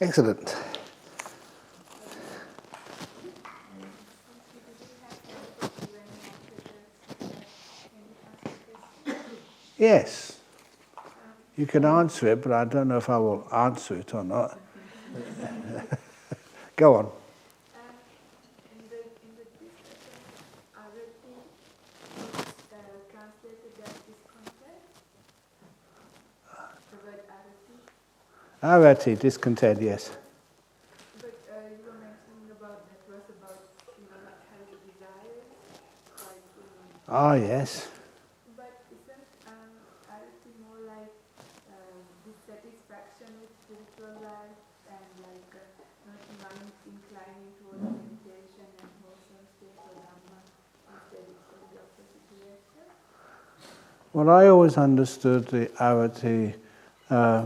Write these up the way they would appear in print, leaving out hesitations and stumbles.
Excellent. Yes, you can answer it, but I don't know if I will answer it or not. Go on. In the discussion, arati is translated as discontent. The word arati. Arati, discontent, yes. But you were mentioning about that was about having desires, like. Yes. But isn't arati more like dissatisfaction with spiritual life and like not inclining towards meditation and wholesome state or dhamma? Instead, it's going the opposite direction. Well, I always understood the arati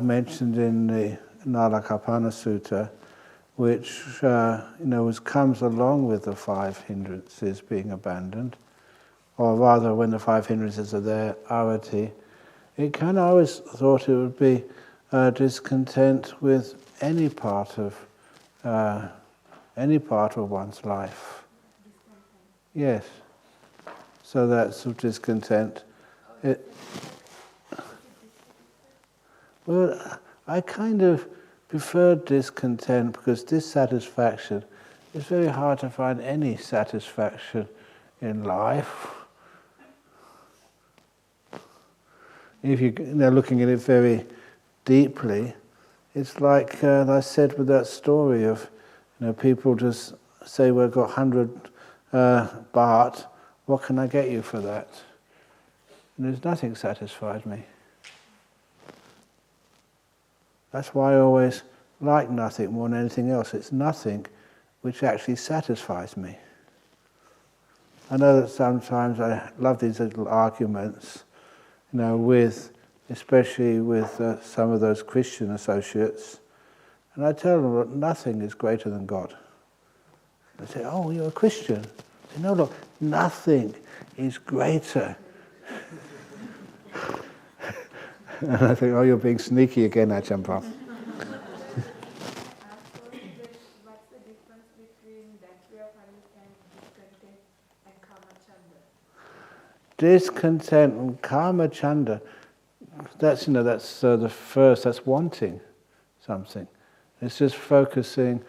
mentioned in the Nalakapana Sutta, which comes along with the five hindrances being abandoned, or rather, when the five hindrances are there, arati. It kind of always thought it would be discontent with any part of one's life. Yes. So that's of discontent. Well, I kind of prefer discontent because dissatisfaction, it's very hard to find any satisfaction in life. If you're looking at it very deeply, it's like I said with that story of people just say, well, I've got 100 baht, what can I get you for that? And there's nothing satisfies me. That's why I always like nothing more than anything else. It's nothing which actually satisfies me. I know that sometimes I love these little arguments, especially with some of those Christian associates, and I tell them that nothing is greater than God. They say, oh, you're a Christian. I say, no, look, nothing is greater. And I think, oh, you're being sneaky again, Ajahn Brahm. What's the difference between that way of understanding discontent and kamachanda? Discontent and kamachanda, that's the first, that's wanting something. It's just focusing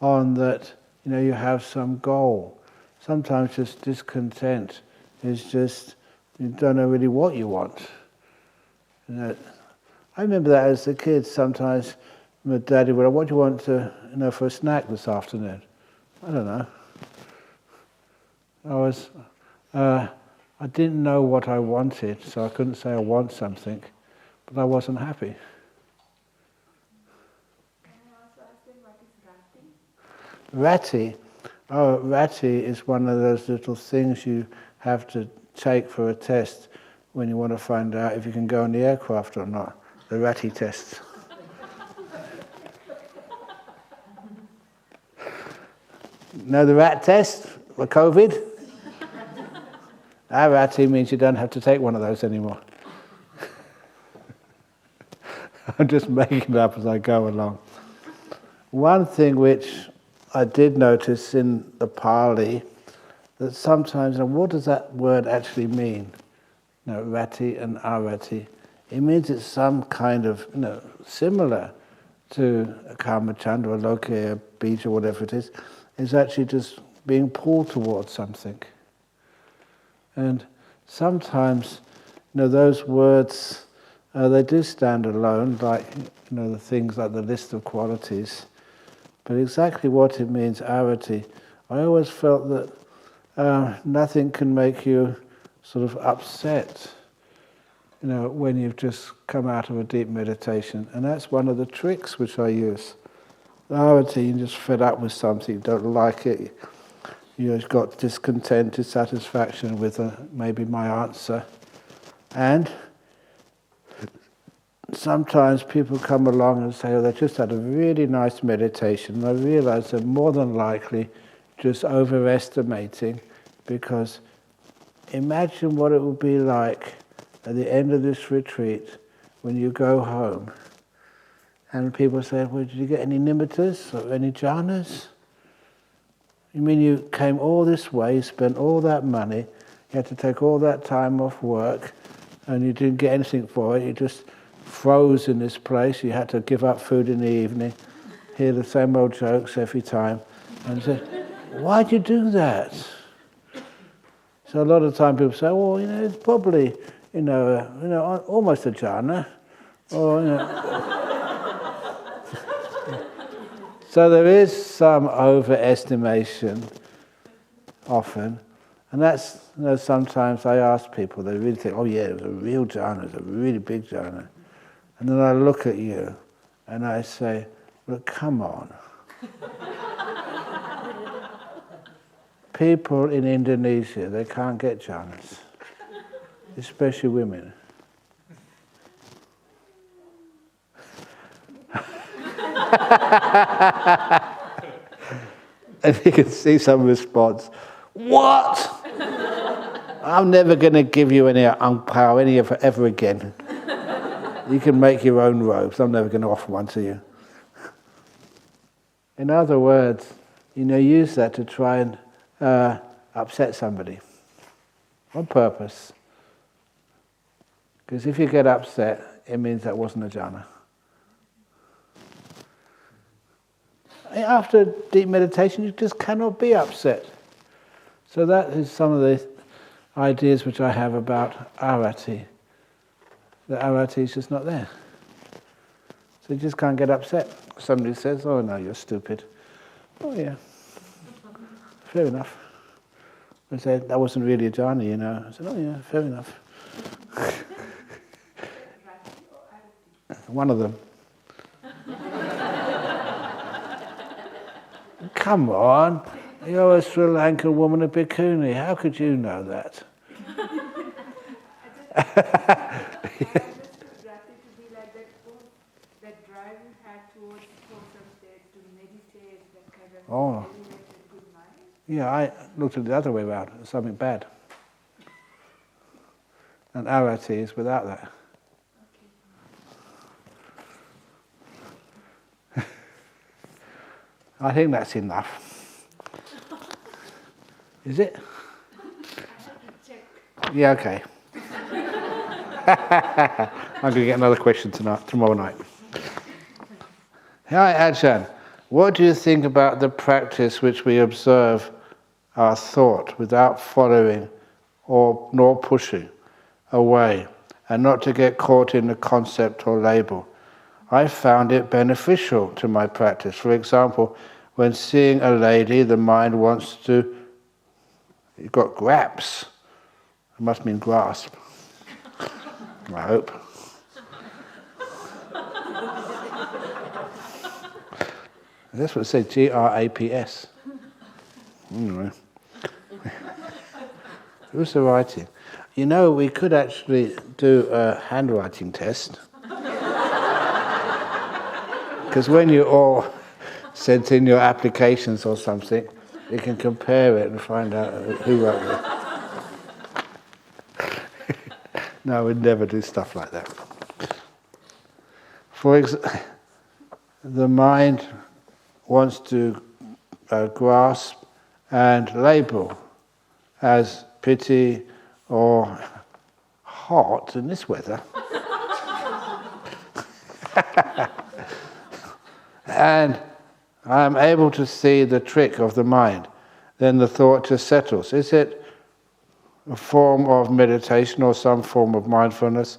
on that, you have some goal. Sometimes just discontent is just, you don't know really what you want. I remember that as a kid, sometimes my daddy would, what do you want to, for a snack this afternoon? I don't know. I didn't know what I wanted, so I couldn't say I want something, but I wasn't happy. Can I also ask them what is rati? Rati? Oh, rati is one of those little things you have to take for a test when you want to find out if you can go on the aircraft or not. The rati test. Know the rat test for COVID? Our rati means you don't have to take one of those anymore. I'm just making it up as I go along. One thing which I did notice in the Pali, that sometimes, what does that word actually mean? Rati and arati. It means it's some kind of, similar to a kamachanda or lokaya beach or whatever it is. It's actually just being pulled towards something. And sometimes, those words, they do stand alone, like, the things like the list of qualities. But exactly what it means, arati, I always felt that nothing can make you sort of upset, when you've just come out of a deep meditation. And that's one of the tricks which I use. Arati, you're just fed up with something, you don't like it, you've got discontent, dissatisfaction with maybe my answer. And sometimes people come along and say, oh, they just had a really nice meditation. And I realize they're more than likely just overestimating, because imagine what it would be like at the end of this retreat when you go home And people say, well, did you get any nimittas or any jhanas? You mean you came all this way, spent all that money, you had to take all that time off work, and you didn't get anything for it, you just froze in this place, you had to give up food in the evening, hear the same old jokes every time, and say, why'd you do that? So a lot of time people say, well, it's probably, almost a jhana, or, So there is some overestimation often, and that's, sometimes I ask people, they really think, oh yeah, it was a real jhana, it was a really big jhana. And then I look at you and I say, look, come on. People in Indonesia, they can't get jhanas, especially women. And you can see some response. What? I'm never going to give you any ang pao ever again. You can make your own robes. I'm never going to offer one to you. In other words, use that to try and upset somebody on purpose. Because if you get upset, it means that wasn't a jhana. After deep meditation, you just cannot be upset. So that is some of the ideas which I have about arati. The arati is just not there. So you just can't get upset. Somebody says, oh no, you're stupid. Oh yeah, fair enough. I said, that wasn't really a jhana, I said, oh yeah, fair enough. One of them. Come on, you're a Sri Lankan woman, a bhikkhuni. How could you know that? Oh, yeah, I looked at it the other way around. It's something bad. And arati is without that. I think that's enough. Is it? Yeah, okay. I'm going to get another question tomorrow night. Hi, Ajahn. What do you think about the practice which we observe our thought without following nor pushing away, and not to get caught in a concept or label? I found it beneficial to my practice. For example, when seeing a lady, the mind wants to, you've got graps. It must mean grasp. I hope. That's what it says, G-R-A-P-S. Anyway. Who's the writing? We could actually do a handwriting test. Because when you all sent in your applications or something, you can compare it and find out who wrote it. No, we'd never do stuff like that. For example, the mind wants to grasp and label as pity or hot in this weather. And I'm able to see the trick of the mind. Then the thought just settles. Is it a form of meditation or some form of mindfulness?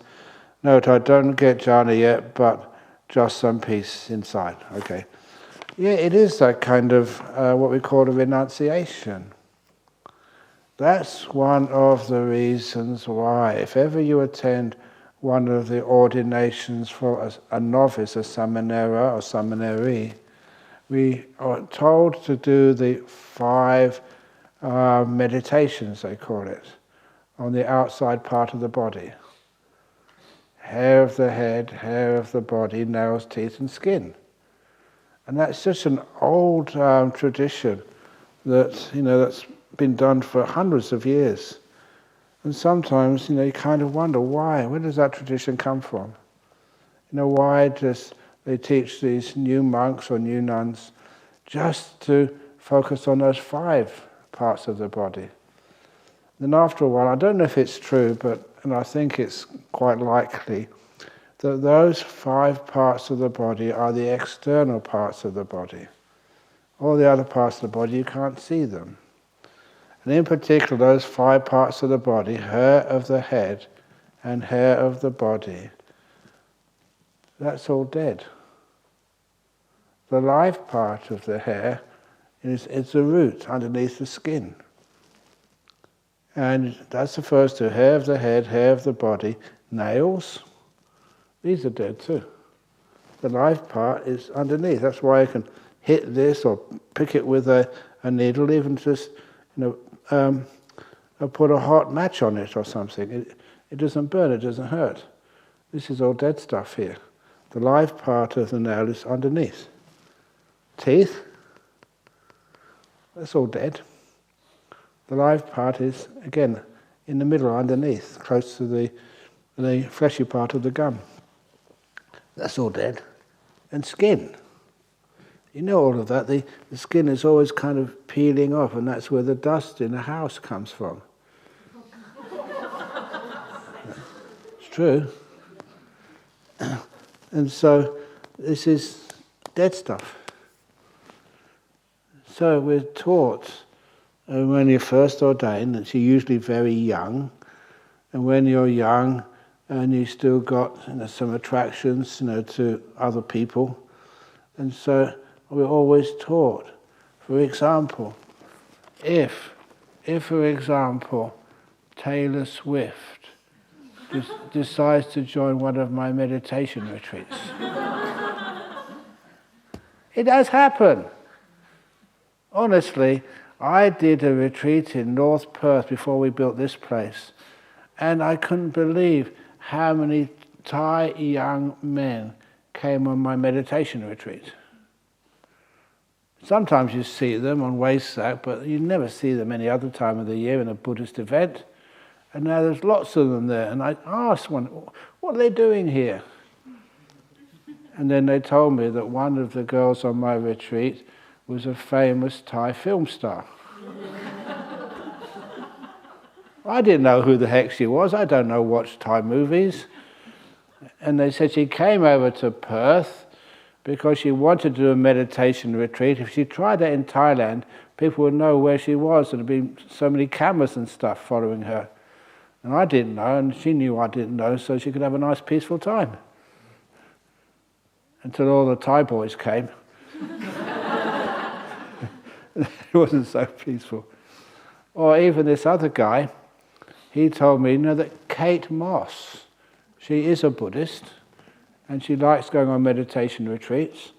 Note, I don't get jhana yet, but just some peace inside. Okay. Yeah, it is that kind of what we call a renunciation. That's one of the reasons why, if ever you attend one of the ordinations for a novice, a samanera or samaneri, we are told to do the 5 meditations, they call it, on the outside part of the body. Hair of the head, hair of the body, nails, teeth and skin. And that's just an old tradition that, that's been done for hundreds of years. And sometimes, you kind of wonder why. Where does that tradition come from? Why just they teach these new monks or new nuns just to focus on those 5 parts of the body. Then after a while, I don't know if it's true, and I think it's quite likely, that those 5 parts of the body are the external parts of the body. All the other parts of the body, you can't see them. And in particular, those 5 parts of the body, hair of the head and hair of the body, that's all dead. The live part of the hair is the root underneath the skin. And that's the first 2, hair of the head, hair of the body, nails. These are dead too. The live part is underneath. That's why I can hit this or pick it with a needle, even just put a hot match on it or something. It doesn't burn, it doesn't hurt. This is all dead stuff here. The live part of the nail is underneath. Teeth, that's all dead. The live part is, again, in the middle, underneath, close to the fleshy part of the gum. That's all dead. And skin. You know all of that. The skin is always kind of peeling off, and that's where the dust in a house comes from. It's true. And so this is dead stuff. So we're taught when you're first ordained that you're usually very young, and when you're young and you still got some attractions to other people, and so we're always taught. For example, if for example Taylor Swift decides to join one of my meditation retreats, it does happen. Honestly, I did a retreat in North Perth before we built this place, and I couldn't believe how many Thai young men came on my meditation retreat. Sometimes you see them on Wesak, but you never see them any other time of the year in a Buddhist event. And now there's lots of them there, and I asked one, what are they doing here? And then they told me that one of the girls on my retreat was a famous Thai film star. I didn't know who the heck she was. I don't watch Thai movies. And they said she came over to Perth because she wanted to do a meditation retreat. If she tried that in Thailand, people would know where she was. There'd be so many cameras and stuff following her. And I didn't know, and she knew I didn't know, so she could have a nice peaceful time. Until all the Thai boys came. It wasn't so peaceful. Or even this other guy, he told me, that Kate Moss, she is a Buddhist, and she likes going on meditation retreats.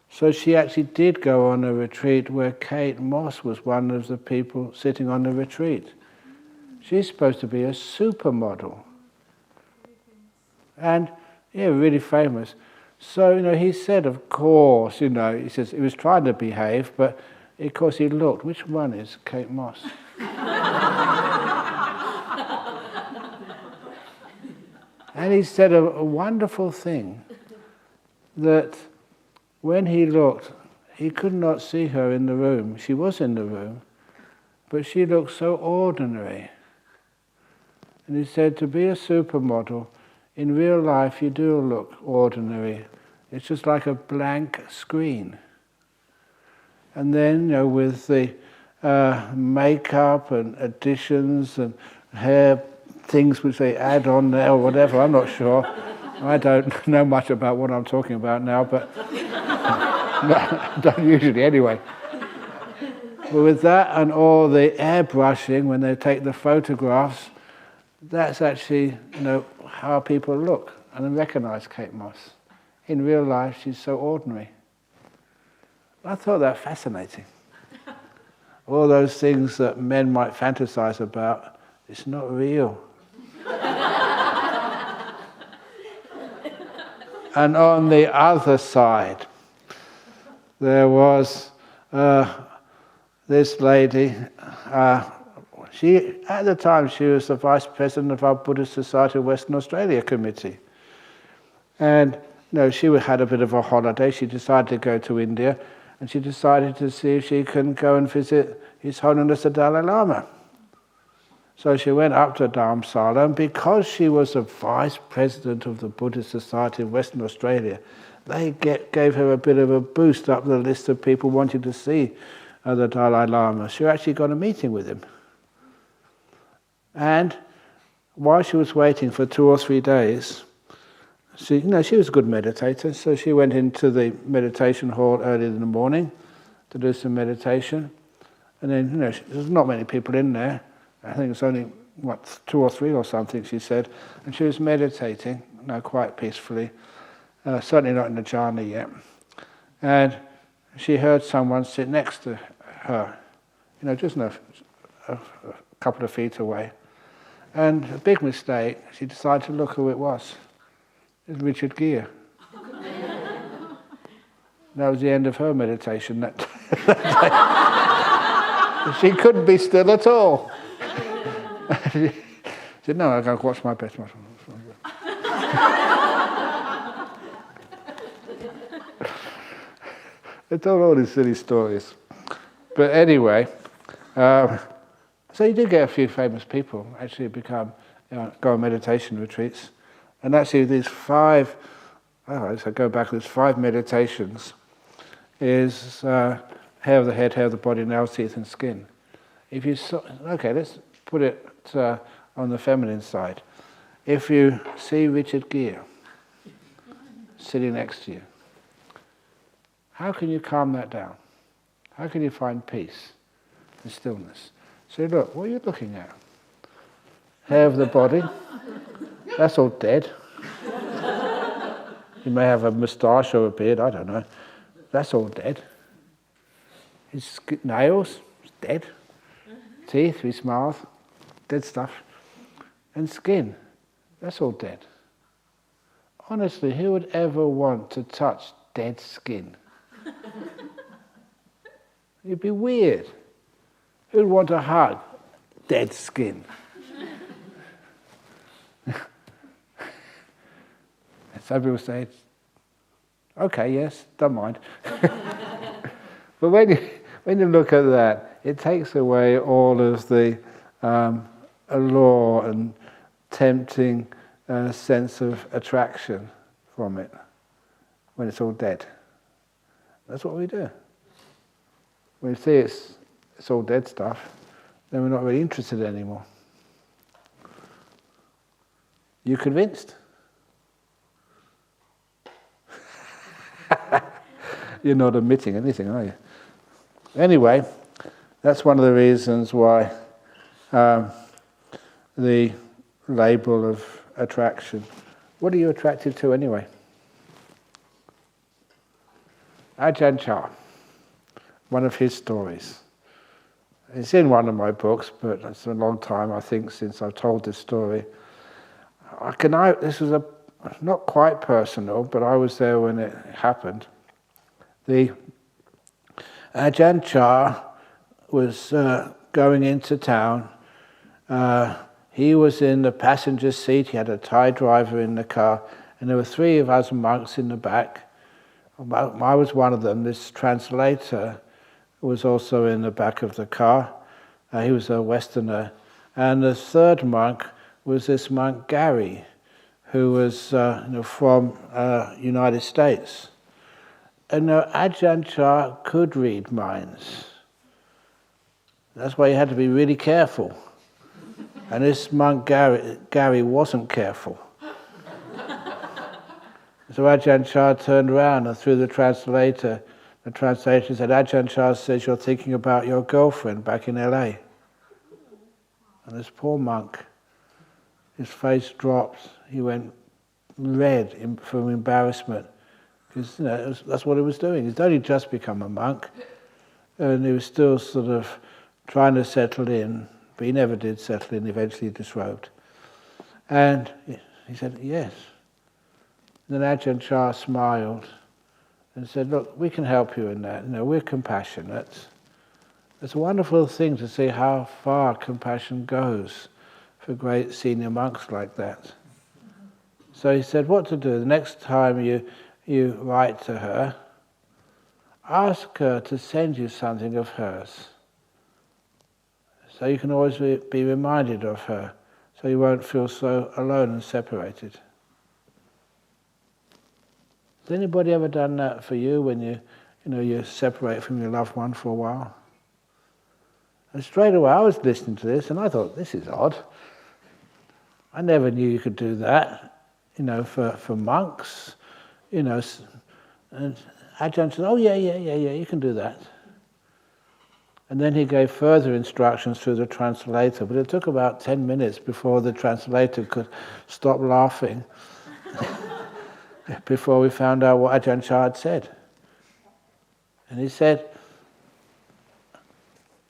So she actually did go on a retreat where Kate Moss was one of the people sitting on the retreat. She's supposed to be a supermodel. And, really famous. So, he said, of course, he says he was trying to behave, but of course he looked, which one is Kate Moss? And he said a wonderful thing, that when he looked, he could not see her in the room. She was in the room, but she looked so ordinary. And he said, to be a supermodel, in real life you do look ordinary. It's just like a blank screen. And then, with the makeup and additions and hair things which they add on there or whatever, I'm not sure. I don't know much about what I'm talking about now, but I don't usually anyway. But with that and all the airbrushing, when they take the photographs, that's actually, how people look. And I recognize Kate Moss. In real life, she's so ordinary. I thought that fascinating. All those things that men might fantasize about, it's not real. And on the other side, there was this lady. At the time, she was the vice president of our Buddhist Society of Western Australia committee. And she had a bit of a holiday. She decided to go to India, and she decided to see if she can go and visit His Holiness the Dalai Lama. So she went up to Dharamsala, and because she was a vice president of the Buddhist Society of Western Australia, they gave her a bit of a boost up the list of people wanting to see the Dalai Lama. She actually got a meeting with him. And while she was waiting for 2 or 3 days, she was a good meditator, so she went into the meditation hall early in the morning to do some meditation. And then, there's not many people in there. I think it's only, 2 or 3 or something, she said. And she was meditating, quite peacefully. Certainly not in the jhana yet. And she heard someone sit next to her, just a couple of feet away. And a big mistake, she decided to look who it was. It was Richard Gere. That was the end of her meditation that day. She couldn't be still at all. She said, no, I'll go watch my best. They told all these silly stories. But anyway, so you do get a few famous people actually go on meditation retreats. And actually these 5, so go back, there's 5 meditations is hair of the head, hair of the body, nails, teeth and skin. If you let's put it on the feminine side. If you see Richard Gere sitting next to you, how can you calm that down? How can you find peace and stillness? So look, what are you looking at? Hair of the body, that's all dead. You may have a moustache or a beard, I don't know. That's all dead. His nails, dead. Teeth, his mouth, dead stuff. And skin, that's all dead. Honestly, who would ever want to touch dead skin? It'd be weird. Who'd want to hug dead skin? Some people say, okay, yes, don't mind. But when you look at that, it takes away all of the allure and tempting sense of attraction from it when it's all dead. That's what we do. When we see it's all dead stuff, then we're not really interested anymore. You convinced? You're not admitting anything, are you? Anyway, that's one of the reasons why the label of attraction. What are you attracted to anyway? Ajahn Chah, one of his stories. It's in one of my books, but it's a long time, I think, since I've told this story. This was not quite personal, but I was there when it happened. The Ajahn Chah was going into town. He was in the passenger seat. He had a Thai driver in the car, and there were 3 of us monks in the back. I was one of them. This translator was also in the back of the car. He was a Westerner. And the 3rd monk was this monk Gary, who was from United States. And Ajahn Chah could read minds. That's why you had to be really careful. And this monk Gary wasn't careful. So Ajahn Chah turned around and through the translator said, Ajahn Chah says you're thinking about your girlfriend back in LA. And this poor monk, his face dropped. He went red from embarrassment. Because that's what he was doing. He'd only just become a monk. And he was still sort of trying to settle in. But he never did settle in, eventually disrobed. And he said, yes. And then Ajahn Chah smiled and said, look, we can help you in that. We're compassionate. It's a wonderful thing to see how far compassion goes for great senior monks like that. So he said, what to do? The next time you write to her, ask her to send you something of hers. So you can always be reminded of her, so you won't feel so alone and separated. Has anybody ever done that for you when you separate from your loved one for a while? And straight away I was listening to this and I thought, this is odd. I never knew you could do that, for monks, And Ajahn said, oh yeah, you can do that. And then he gave further instructions through the translator, but it took about 10 minutes before the translator could stop laughing before we found out what Ajahn Chah had said. And he said,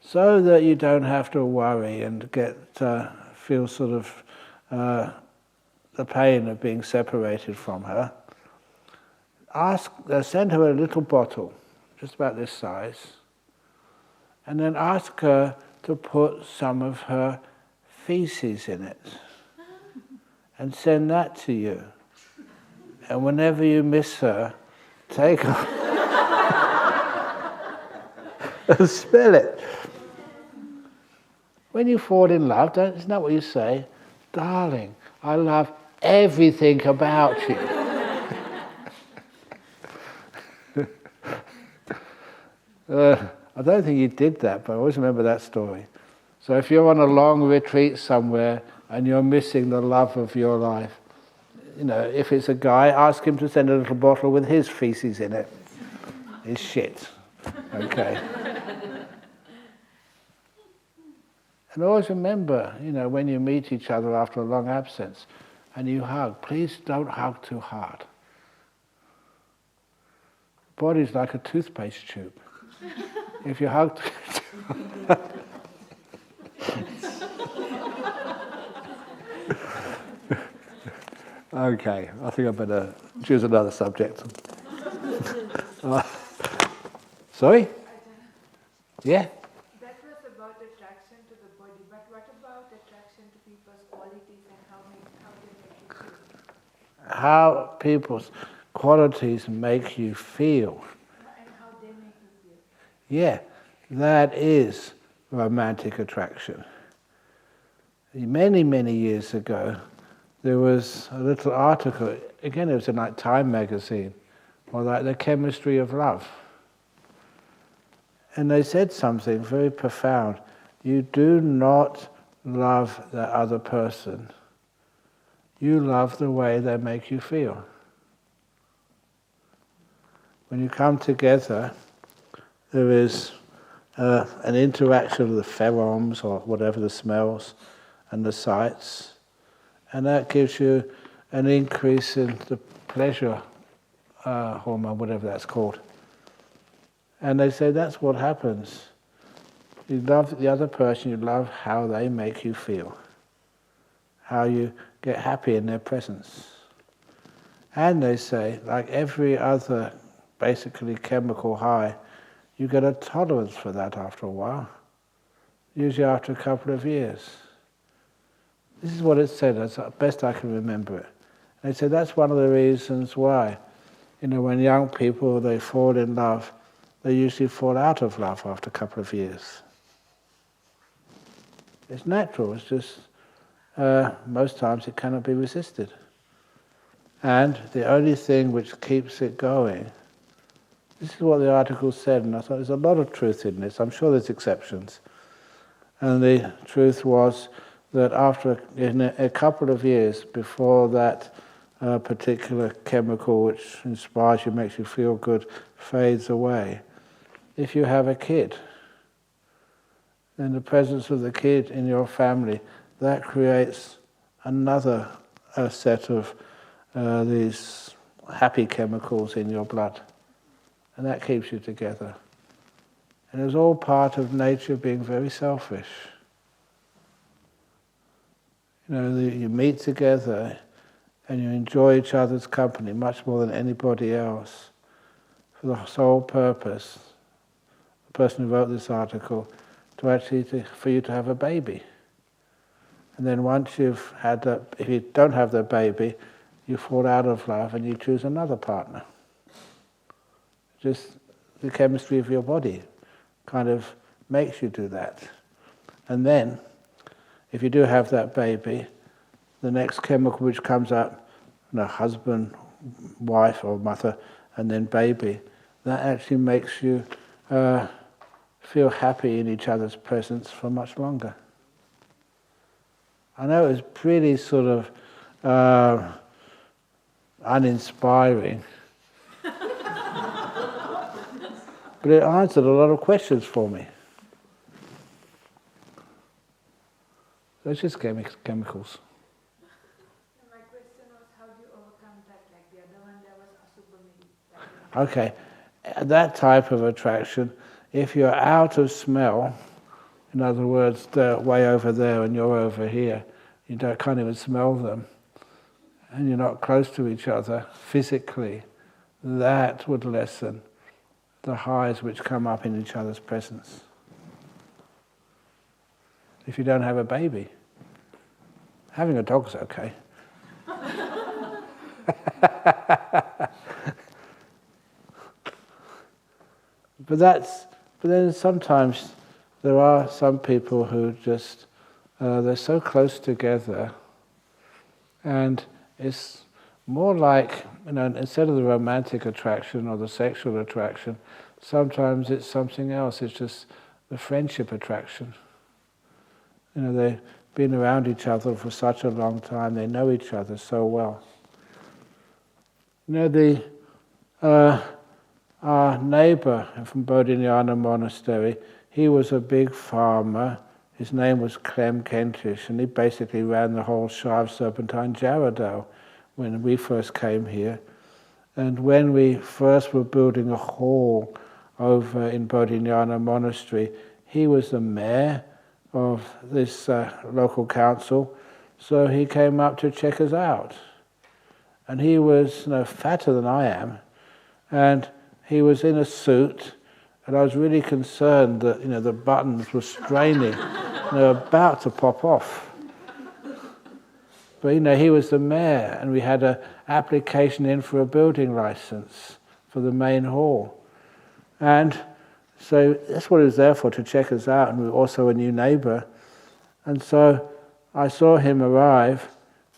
so that you don't have to worry and feel sort of the pain of being separated from her, send her a little bottle, just about this size, and then ask her to put some of her feces in it and send that to you. And whenever you miss her, take her and smell it. When you fall in love, isn't that what you say? Darling, I love everything about you. I don't think he did that, but I always remember that story. So if you're on a long retreat somewhere and you're missing the love of your life, if it's a guy, ask him to send a little bottle with his feces in it. His shit. Okay. And always remember, when you meet each other after a long absence and you hug, please don't hug too hard. The body's like a toothpaste tube. If you hug too hard, okay, I think I better choose another subject. Sorry? That Yeah? was about attraction to the body, but what about attraction to people's qualities and how they make you feel? How people's qualities make you feel. And how they make you feel. Yeah, that is romantic attraction. Many, many years ago, there was a little article, again it was in like Time magazine, or like The Chemistry of Love. And they said something very profound. You do not love that other person. You love the way they make you feel. When you come together, there is an interaction of the pheromones or whatever, the smells and the sights, and that gives you an increase in the pleasure hormone, whatever that's called. And they say that's what happens. You love the other person, you love how they make you feel, how you get happy in their presence. And they say, like every other basically chemical high, you get a tolerance for that after a while, usually after a couple of years. This is what it said, as best I can remember it. They said that's one of the reasons why, when young people, they fall in love, they usually fall out of love after a couple of years. It's natural, it's just most times it cannot be resisted. And the only thing which keeps it going, this is what the article said, and I thought there's a lot of truth in this. I'm sure there's exceptions. And the truth was that in a couple of years before that particular chemical which inspires you, makes you feel good, fades away, if you have a kid, then the presence of the kid in your family, that creates another set of these happy chemicals in your blood. And that keeps you together. And it's all part of nature being very selfish. You meet together and you enjoy each other's company much more than anybody else for the sole purpose, the person who wrote this article, for you to have a baby. And then once you've had that, if you don't have the baby, you fall out of love and you choose another partner. Just the chemistry of your body kind of makes you do that. And then, if you do have that baby, the next chemical which comes up, husband, wife or mother, and then baby, that actually makes you feel happy in each other's presence for much longer. I know it was pretty sort of uninspiring, but it answered a lot of questions for me. So it's just chemicals. My question was, how do you overcome that? Like the other one, there was asubha. Okay, that type of attraction, if you're out of smell, in other words, they're way over there and you're over here, you can't even smell them, and you're not close to each other physically, that would lessen the highs which come up in each other's presence. If you don't have a baby, having a dog's okay. But then sometimes there are some people who just, they're so close together, and it's more like, instead of the romantic attraction or the sexual attraction, sometimes it's something else. It's just the friendship attraction. They've been around each other for such a long time, they know each other so well. Our neighbor from Bodhinyana Monastery, he was a big farmer. His name was Clem Kentish, and he basically ran the whole Shire of Serpentine Jarrahdale when we first came here. And when we first were building a hall over in Bodhinyana Monastery, he was the mayor of this local council, so he came up to check us out. And he was fatter than I am, and he was in a suit, and I was really concerned that the buttons were straining, they were about to pop off. But he was the mayor, and we had an application in for a building license for the main hall. And so that's what he was there for, to check us out, and we were also a new neighbor. And so I saw him arrive,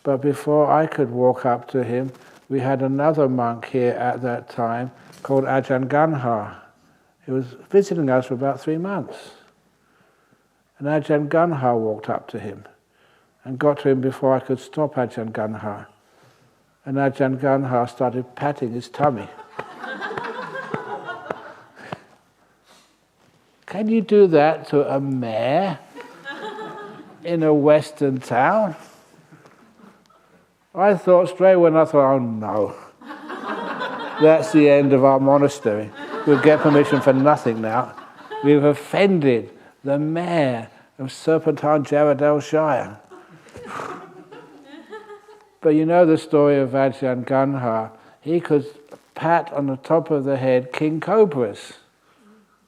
but before I could walk up to him, we had another monk here at that time called Ajahn. He was visiting us for about 3 months. And Ajahn walked up to him and got to him before I could stop Ajahn. And Ajahn started patting his tummy. Can you do that to a mayor in a Western town? I thought straight away, oh no, that's the end of our monastery. We'll get permission for nothing now. We've offended the mayor of Serpentine Jarrahdale Shire. But the story of Ajahn. He could pat on the top of the head king cobras.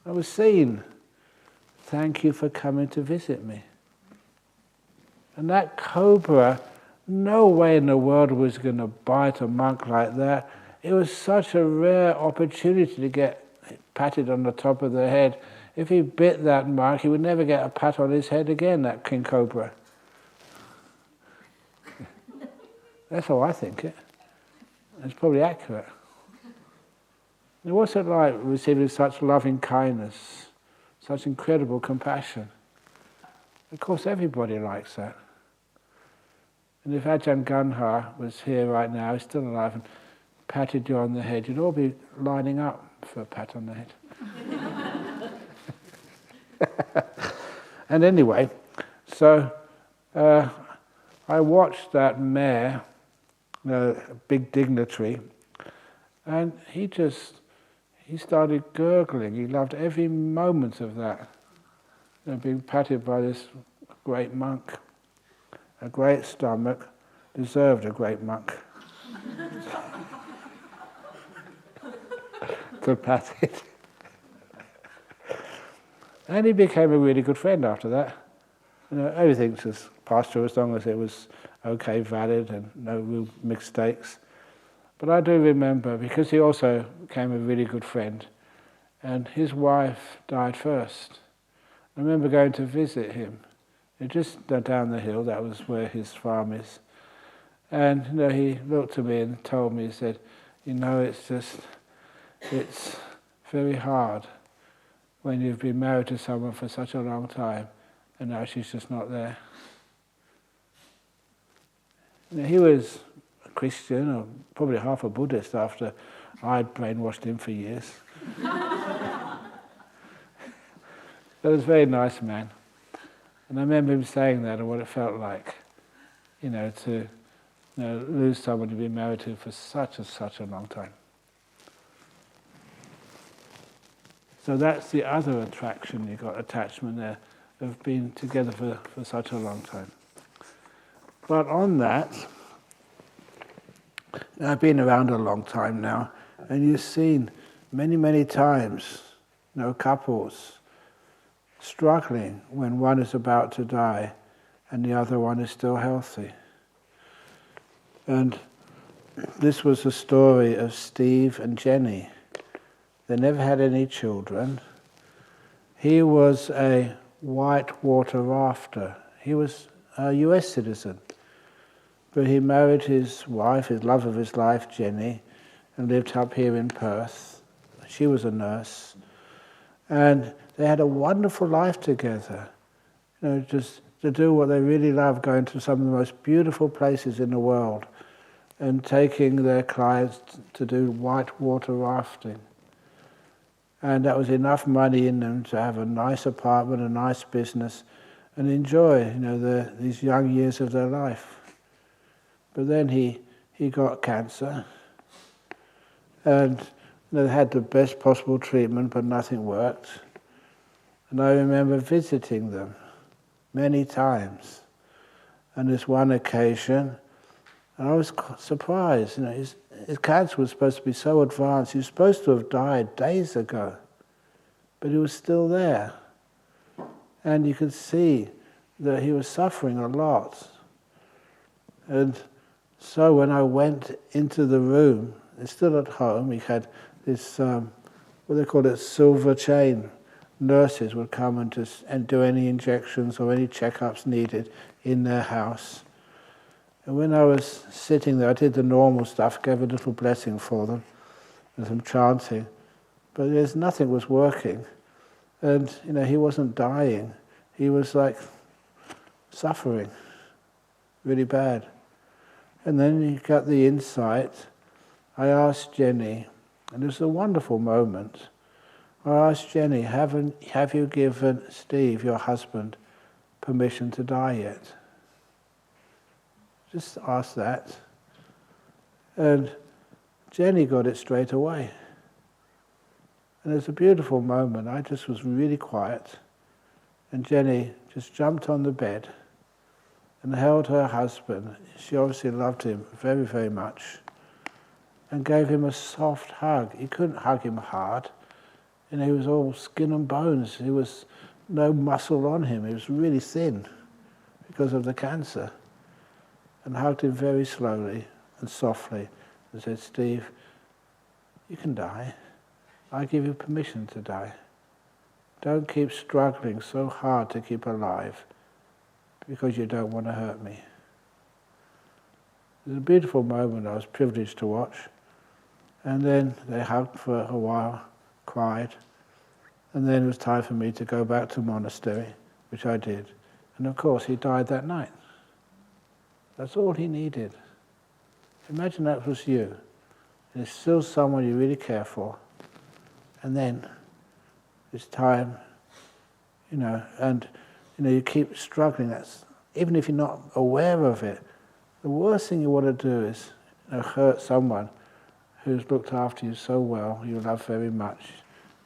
I was seen. Thank you for coming to visit me. And that cobra, no way in the world was going to bite a monk like that. It was such a rare opportunity to get patted on the top of the head. If he bit that monk, he would never get a pat on his head again, that king cobra. That's how I think it. It's probably accurate. And what's it like receiving such loving kindness, such incredible compassion? Of course, everybody likes that. And if Ajahn was here right now, he's still alive, and patted you on the head, you'd all be lining up for a pat on the head. And anyway, so I watched that mayor, a big dignitary, and he started gurgling. He loved every moment of that, being patted by this great monk. A great stomach deserved a great monk to pat it. And he became a really good friend after that. Everything just passed through as long as it was okay, valid, and no real mistakes. But I do remember, because he also became a really good friend, and his wife died first. I remember going to visit him. Just down the hill, that was where his farm is. And he looked at me and told me, he said, it's very hard when you've been married to someone for such a long time and now she's just not there. He was a Christian, or probably half a Buddhist after I'd brainwashed him for years. But he was a very nice man. And I remember him saying that and what it felt like, to lose someone you've been married to for such a long time. So that's the other attraction, you've got attachment there, of being together for such a long time. But on that, I've been around a long time now, and you've seen many times, couples struggling when one is about to die and the other one is still healthy. And this was the story of Steve and Jenny. They never had any children. He was a whitewater rafter. He was a US citizen. But he married his wife, his love of his life, Jenny, and lived up here in Perth. She was a nurse. And they had a wonderful life together. Just to do what they really love, going to some of the most beautiful places in the world and taking their clients to do whitewater rafting. And that was enough money in them to have a nice apartment, a nice business, and enjoy, these young years of their life. But then he got cancer, and they had the best possible treatment, but nothing worked. And I remember visiting them many times. And this one occasion, and I was surprised. His cancer was supposed to be so advanced. He was supposed to have died days ago, but he was still there. And you could see that he was suffering a lot. And so when I went into the room, it's still at home, he had this, what they call it, silver chain. Nurses would come and do any injections or any checkups needed in their house. And when I was sitting there, I did the normal stuff, gave a little blessing for them, and some chanting, but nothing was working. And, he wasn't dying. He was suffering really bad. And then he got the insight. I asked Jenny, and it was a wonderful moment. I asked Jenny, have you given Steve, your husband, permission to die yet? Just ask that. And Jenny got it straight away. And it was a beautiful moment. I just was really quiet. And Jenny just jumped on the bed and held her husband. She obviously loved him very, very much. And gave him a soft hug. You couldn't hug him hard. He was all skin and bones. There was no muscle on him. He was really thin because of the cancer. And hugged him very slowly and softly and said, Steve, you can die. I give you permission to die. Don't keep struggling so hard to keep alive because you don't want to hurt me. It was a beautiful moment I was privileged to watch. And then they hugged for a while, cried, and then it was time for me to go back to the monastery, which I did. And of course he died that night. That's all he needed. Imagine that was you. And it's still someone you really care for. And then it's time, and you keep struggling. That's, even if you're not aware of it, the worst thing you want to do is hurt someone who's looked after you so well, you love very much.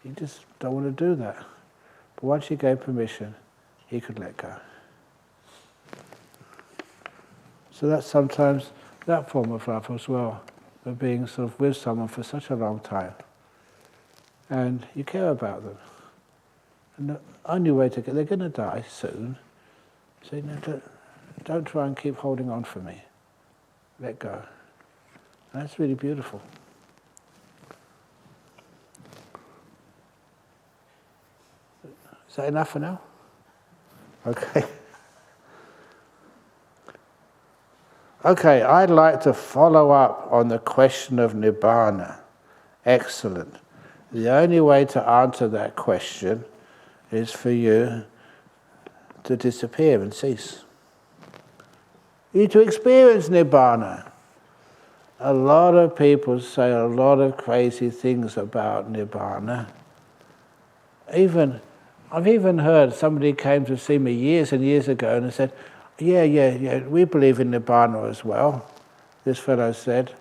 You just don't want to do that. But once you gave permission, he could let go. So that's sometimes that form of love as well, of being sort of with someone for such a long time. And you care about them. And the only way they're going to die soon, So don't try and keep holding on for me. Let go. And that's really beautiful. Is that enough for now? Okay. Okay, I'd like to follow up on the question of Nibbana. Excellent. The only way to answer that question is for you to disappear and cease. You need to experience Nibbana. A lot of people say a lot of crazy things about Nibbana. I've even heard somebody came to see me years and years ago and said, yeah, we believe in Nibbana as well, this fellow said.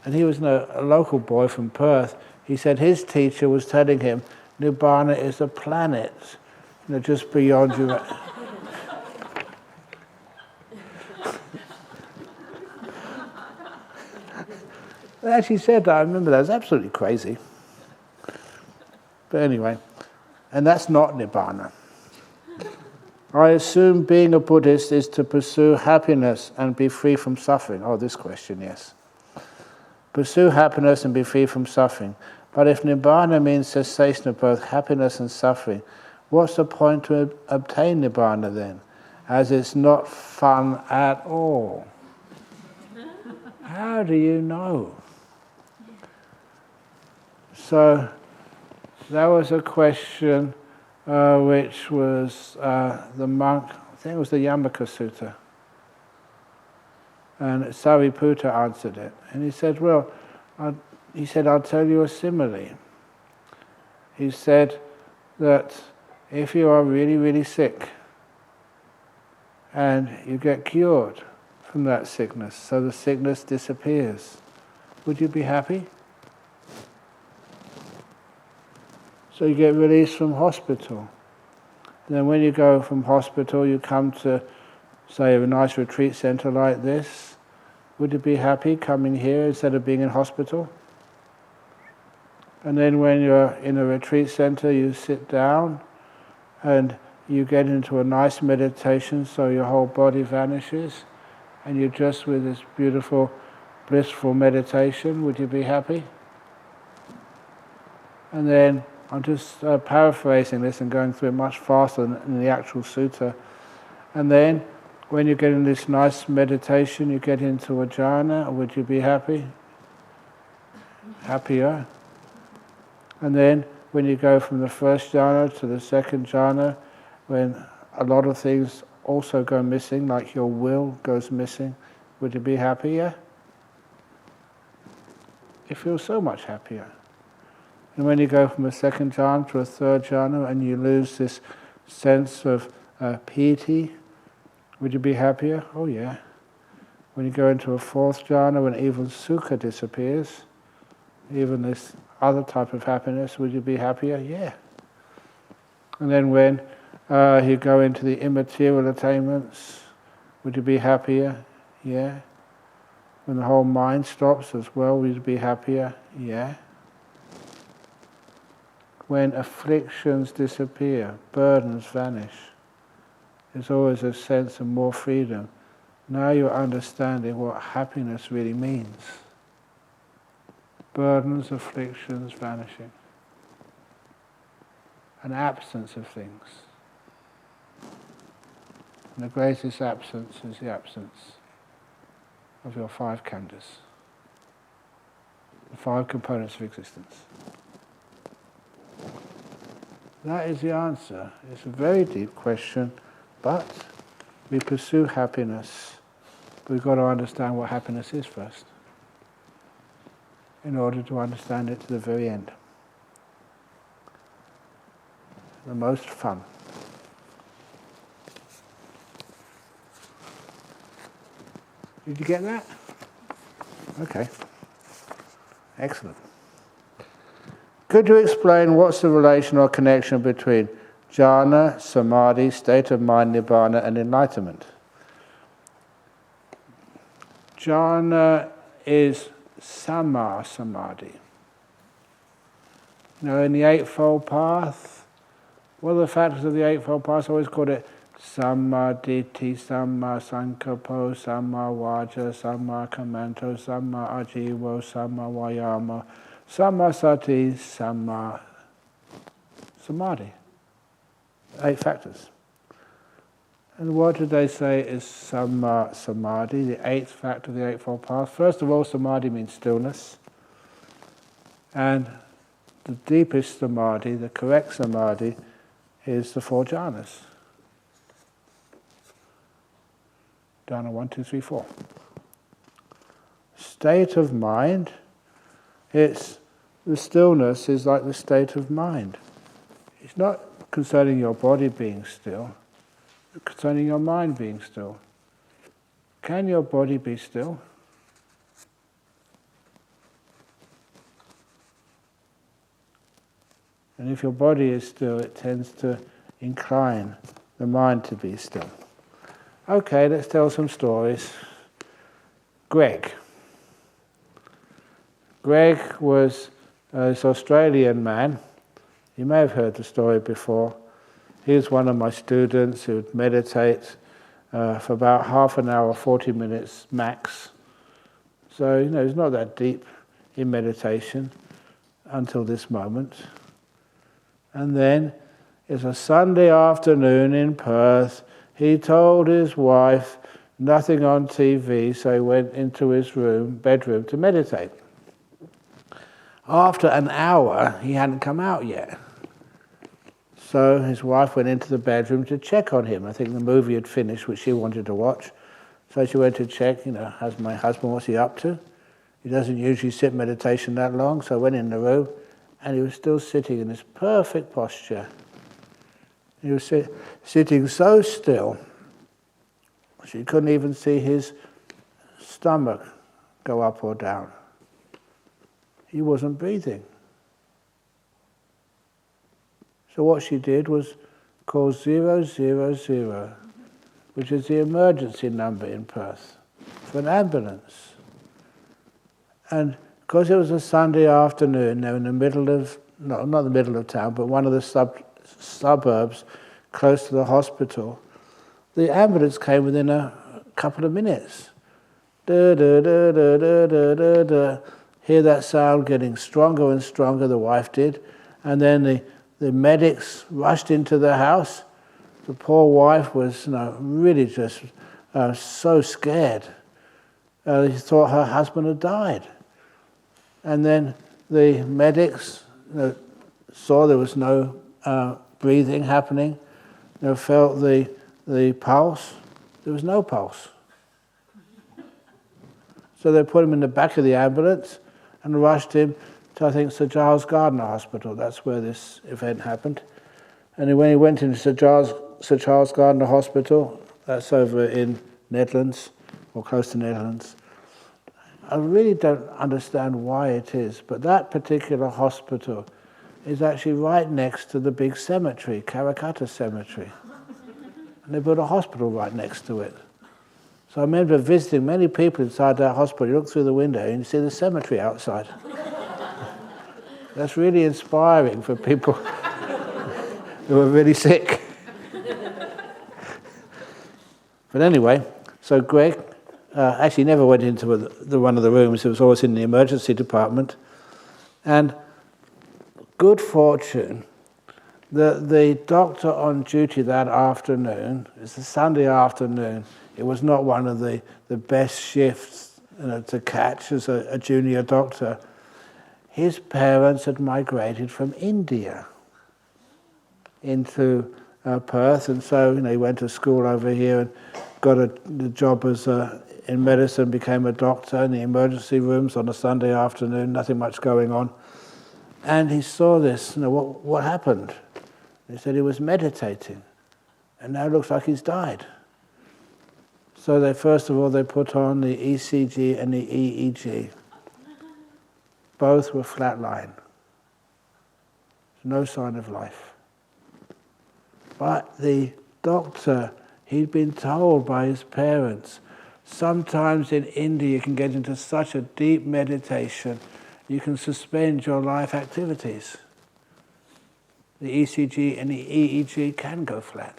And he was a local boy from Perth. He said his teacher was telling him Nibbana is a planet, just beyond you. They actually said that, I remember that, it was absolutely crazy. But anyway, and that's not Nibbana. I assume being a Buddhist is to pursue happiness and be free from suffering. Oh, this question, yes. Pursue happiness and be free from suffering. But if Nibbana means cessation of both happiness and suffering, what's the point to obtain Nibbana then? As it's not fun at all. How do you know? So, that was a question which was the monk, I think it was the Yamaka Sutta. And Sariputta answered it. And he said, I'll tell you a simile. He said that if you are really, really sick and you get cured from that sickness, so the sickness disappears, would you be happy? So you get released from hospital. And then when you go from hospital, you come to, say, a nice retreat center like this. Would you be happy coming here instead of being in hospital? And then when you're in a retreat center, you sit down and you get into a nice meditation, so your whole body vanishes, and you're just with this beautiful, blissful meditation. Would you be happy? And then, I'm just paraphrasing this and going through it much faster than in the actual sutta. And then, when you get in this nice meditation, you get into a jhana, would you be happy? Happier. And then, when you go from the first jhana to the second jhana, when a lot of things also go missing, like your will goes missing, would you be happier? You feel so much happier. And when you go from a second jhana to a third jhana and you lose this sense of piety, would you be happier? Oh yeah. When you go into a fourth jhana, when even sukha disappears, even this other type of happiness, would you be happier? Yeah. And then when you go into the immaterial attainments, would you be happier? Yeah. When the whole mind stops as well, would you be happier? Yeah. When afflictions disappear, burdens vanish, there's always a sense of more freedom. Now you're understanding what happiness really means. Burdens, afflictions vanishing. An absence of things. And the greatest absence is the absence of your five khandhas, the five components of existence. That is the answer. It's a very deep question, but we pursue happiness. We've got to understand what happiness is first, in order to understand it to the very end. The most fun. Did you get that? Okay. Excellent. Could you explain what's the relation or connection between jhana, samadhi, state of mind, nibbana, and enlightenment? Jhana is sama samadhi. In the Eightfold Path, one of the factors of the Eightfold Path, I always called it Samma Ditti, Samma Sankappo, Samma Vaja, Samma Kammanto, Samma Ajivo, Samma Vayama, Samma Sati, Samma Samadhi. 8 factors. And what did they say is Samma Samadhi, the 8th factor of the Eightfold Path? First of all, Samadhi means stillness. And the deepest Samadhi, the correct Samadhi, is the 4 jhanas. Dhyana 1, 2, 3, 4. State of mind, the stillness is like the state of mind. It's not concerning your body being still, it's concerning your mind being still. Can your body be still? And if your body is still, it tends to incline the mind to be still. Okay, let's tell some stories. Greg was this Australian man. You may have heard the story before. He was one of my students who would meditate for about half an hour, 40 minutes max. So, he's not that deep in meditation until this moment. And then, it's a Sunday afternoon in Perth. He told his wife, nothing on TV, so he went into his bedroom to meditate. After an hour, he hadn't come out yet. So his wife went into the bedroom to check on him. I think the movie had finished, which she wanted to watch. So she went to check, how's my husband, what's he up to? He doesn't usually sit meditation that long, so I went in the room, and he was still sitting in this perfect posture. He was sitting so still, she couldn't even see his stomach go up or down. He wasn't breathing. So what she did was call 000, which is the emergency number in Perth, for an ambulance. And because it was a Sunday afternoon, they were in the middle of, not the middle of town, but one of the suburbs close to the hospital, the ambulance came within a couple of minutes. Da, da, da, da, da, da, da, da. Hear that sound getting stronger and stronger, the wife did. And then the medics rushed into the house. The poor wife was really just so scared. She thought her husband had died. And then the medics saw there was no breathing happening. They felt the pulse. There was no pulse. So they put him in the back of the ambulance and rushed him to, I think, Sir Giles Gardner Hospital. That's where this event happened. And when he went into Sir Giles Gardner Hospital, that's over in Netherlands, or close to Netherlands, I really don't understand why it is, but that particular hospital is actually right next to the big cemetery, Karrakatta Cemetery. And they built a hospital right next to it. So I remember visiting many people inside that hospital. You look through the window and you see the cemetery outside. That's really inspiring for people who are really sick. But anyway, so Greg actually never went into one of the rooms. It was always in the emergency department. And good fortune, the doctor on duty that afternoon, it's a Sunday afternoon, it was not one of the best shifts to catch as a junior doctor. His parents had migrated from India into Perth, and so he went to school over here and got the job as in medicine, became a doctor in the emergency rooms on a Sunday afternoon, nothing much going on. And he saw this, what happened? He said he was meditating, and now it looks like he's died. So first of all, they put on the ECG and the EEG. Both were flatline. No sign of life. But the doctor, he'd been told by his parents, sometimes in India you can get into such a deep meditation, you can suspend your life activities. The ECG and the EEG can go flat.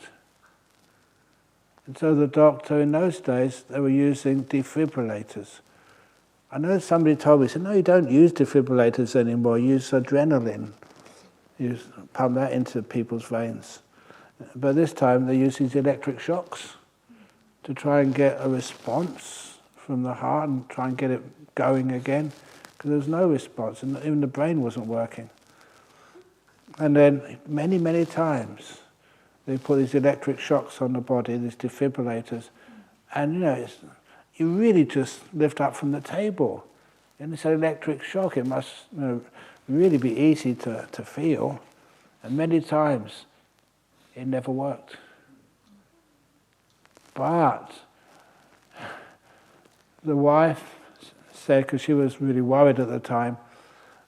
And so the doctor, in those days, they were using defibrillators. I know somebody told me, said, no, you don't use defibrillators anymore, you use adrenaline. You pump that into people's veins. But this time they use these electric shocks to try and get a response from the heart and try and get it going again, because there was no response, and even the brain wasn't working. And then many, many times they put these electric shocks on the body, these defibrillators, and you really just lift up from the table. And this electric shock, it must really be easy to feel. And many times it never worked. But the wife said, because she was really worried at the time,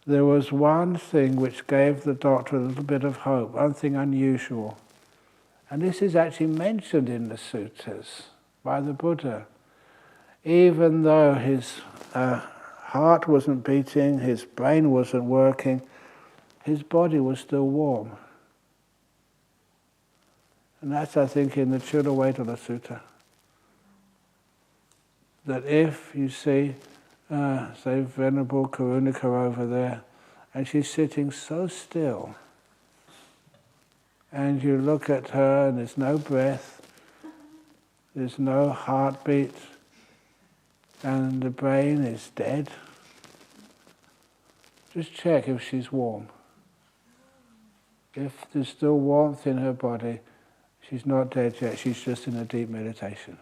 there was one thing which gave the doctor a little bit of hope, one thing unusual. And this is actually mentioned in the suttas by the Buddha. Even though his heart wasn't beating, his brain wasn't working, his body was still warm. And that's, I think, in the Chulavedala Sutta. That if you see, say, Venerable Karunika over there, and she's sitting so still, and you look at her and there's no breath, there's no heartbeat, and the brain is dead, just check if she's warm. If there's still warmth in her body, she's not dead yet, she's just in a deep meditation.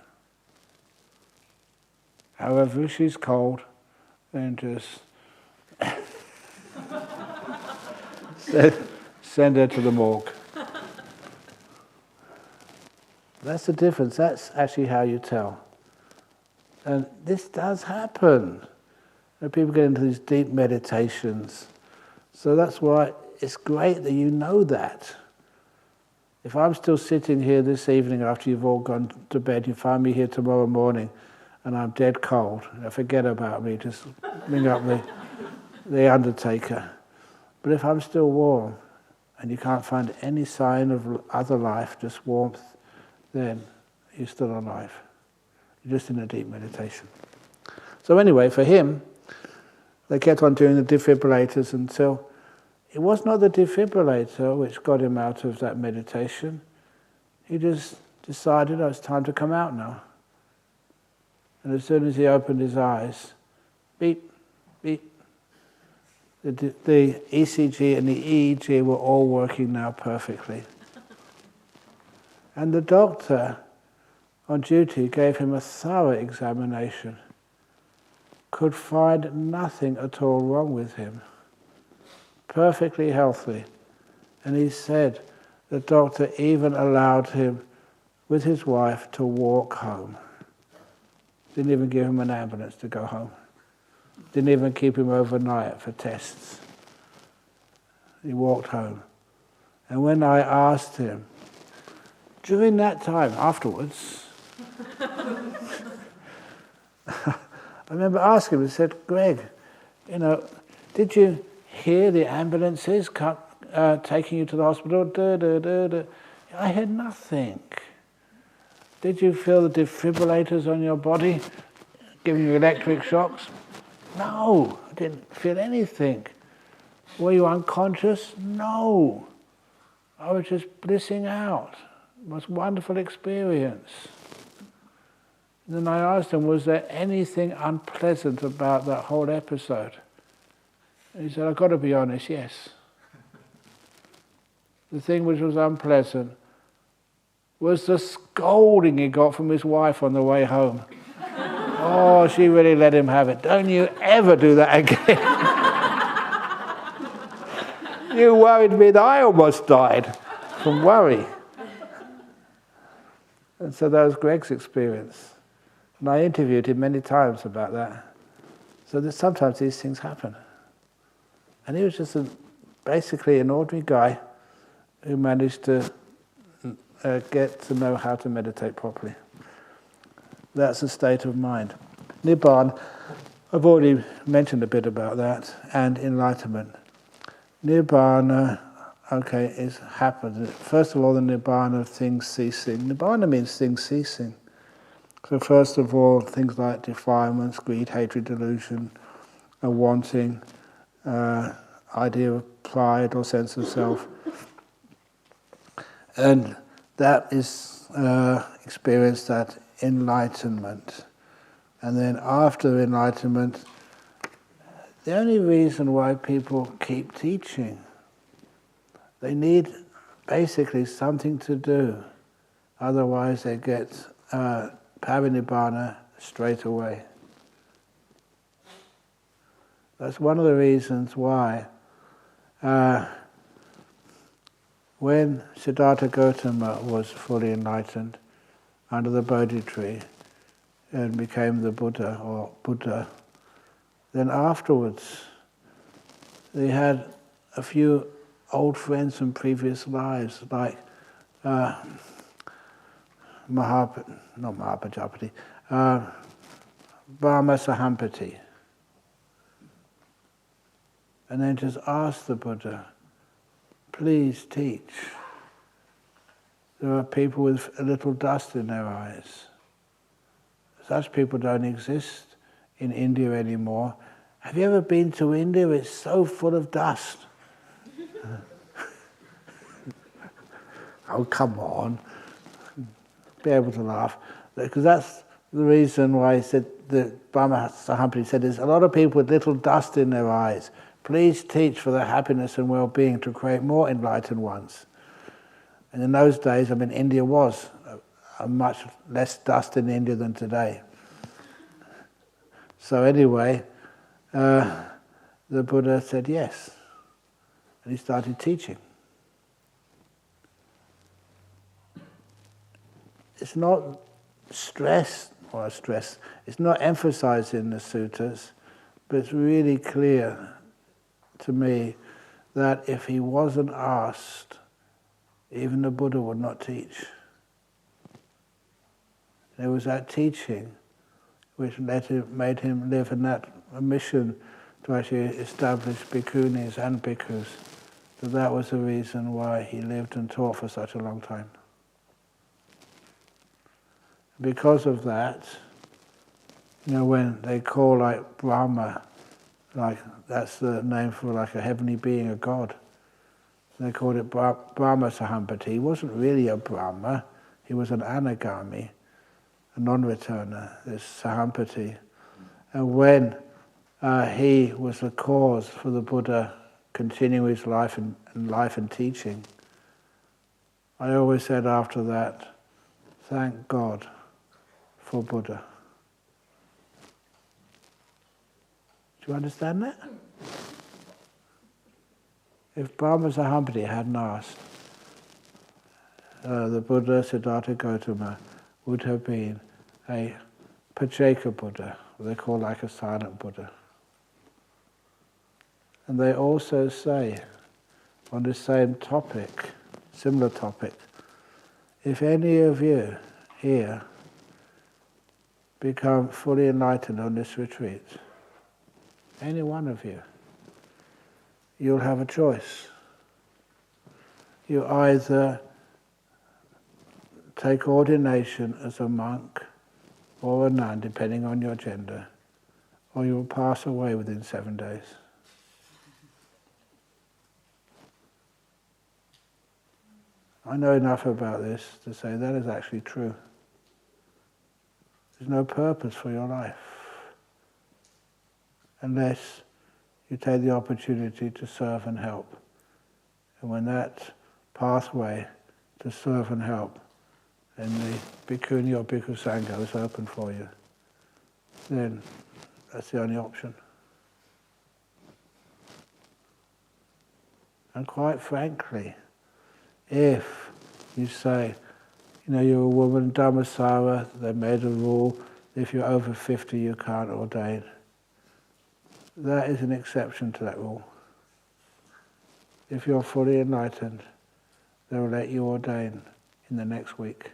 However, if she's cold, then just send her to the morgue. That's the difference. That's actually how you tell. And this does happen. People get into these deep meditations. So that's why it's great that you know that. If I'm still sitting here this evening after you've all gone to bed, you find me here tomorrow morning and I'm dead cold, forget about me, just ring up the undertaker. But if I'm still warm and you can't find any sign of other life, just warmth, then you're still alive. You're just in a deep meditation. So anyway, for him, they kept on doing the defibrillators until it was not the defibrillator which got him out of that meditation. He just decided, it's time to come out now. And as soon as he opened his eyes, beep, beep, the ECG and the EEG were all working now perfectly. And the doctor on duty gave him a thorough examination, could find nothing at all wrong with him, perfectly healthy. And he said the doctor even allowed him, with his wife, to walk home. Didn't even give him an ambulance to go home. Didn't even keep him overnight for tests. He walked home. And when I asked him, during that time, afterwards, I remember asking him, I said, Greg, did you hear the ambulances taking you to the hospital? I heard nothing. Did you feel the defibrillators on your body giving you electric shocks? No, I didn't feel anything. Were you unconscious? No. I was just blissing out. It was a wonderful experience. And then I asked him, was there anything unpleasant about that whole episode? And he said, I've got to be honest, yes. The thing which was unpleasant was the scolding he got from his wife on the way home. Oh, she really let him have it. Don't you ever do that again. You worried me that I almost died from worry. And so that was Greg's experience. And I interviewed him many times about that. So that sometimes these things happen. And he was just basically an ordinary guy who managed to get to know how to meditate properly. That's a state of mind. Nibbana, I've already mentioned a bit about that, and enlightenment. Nibbana, okay, is happened. First of all, the nibbana of things ceasing. Nibbana means things ceasing. So first of all, things like defilements, greed, hatred, delusion, wanting, idea of pride or sense of self. And that is experienced at enlightenment. And then after enlightenment, the only reason why people keep teaching, they need basically something to do. Otherwise they get parinibbana straight away. That's one of the reasons why when Siddhartha Gautama was fully enlightened under the Bodhi tree and became the Buddha or Buddha, then afterwards they had a few old friends from previous lives, like not Mahapajapati, Brahma Sahampati. And then just asked the Buddha, please teach. There are people with a little dust in their eyes. Such people don't exist in India anymore. Have you ever been to India? It's so full of dust. Oh, come on. Be able to laugh. Because that's the reason why he said, the Brahma Sahampati said, there's a lot of people with little dust in their eyes. Please teach for their happiness and well-being to create more enlightened ones. And in those days, India was a much less dust in India than today. So anyway, the Buddha said yes. And he started teaching. It's not stress, it's not emphasized in the suttas, but it's really clear to me that if he wasn't asked, even the Buddha would not teach. It was that teaching which made him live in that mission to actually establish bhikkhunis and bhikkhus. That was the reason why he lived and taught for such a long time. Because of that, when they call like Brahma, like that's the name for like a heavenly being, a god. They called it Brahma Sahampati. He wasn't really a Brahma, he was an anagami, a non-returner, this Sahampati. And when he was the cause for the Buddha continuing his life and teaching, I always said after that, thank God for Buddha. Do you understand that? If Brahma Sahampati hadn't asked, the Buddha Siddhartha Gautama would have been a Pacceka Buddha, what they call like a silent Buddha. And they also say, on the same topic, similar topic, if any of you here become fully enlightened on this retreat, any one of you, you'll have a choice. You either take ordination as a monk or a nun, depending on your gender, or you will pass away within 7 days. I know enough about this to say that is actually true. There's no purpose for your life unless you take the opportunity to serve and help. And when that pathway to serve and help and the bhikkhuni or bhikkhu sangha is open for you, then that's the only option. And quite frankly, if you say, you're a woman, Dhammasara, they made a rule, if you're over 50 you can't ordain. That is an exception to that rule. If you're fully enlightened, they will let you ordain in the next week.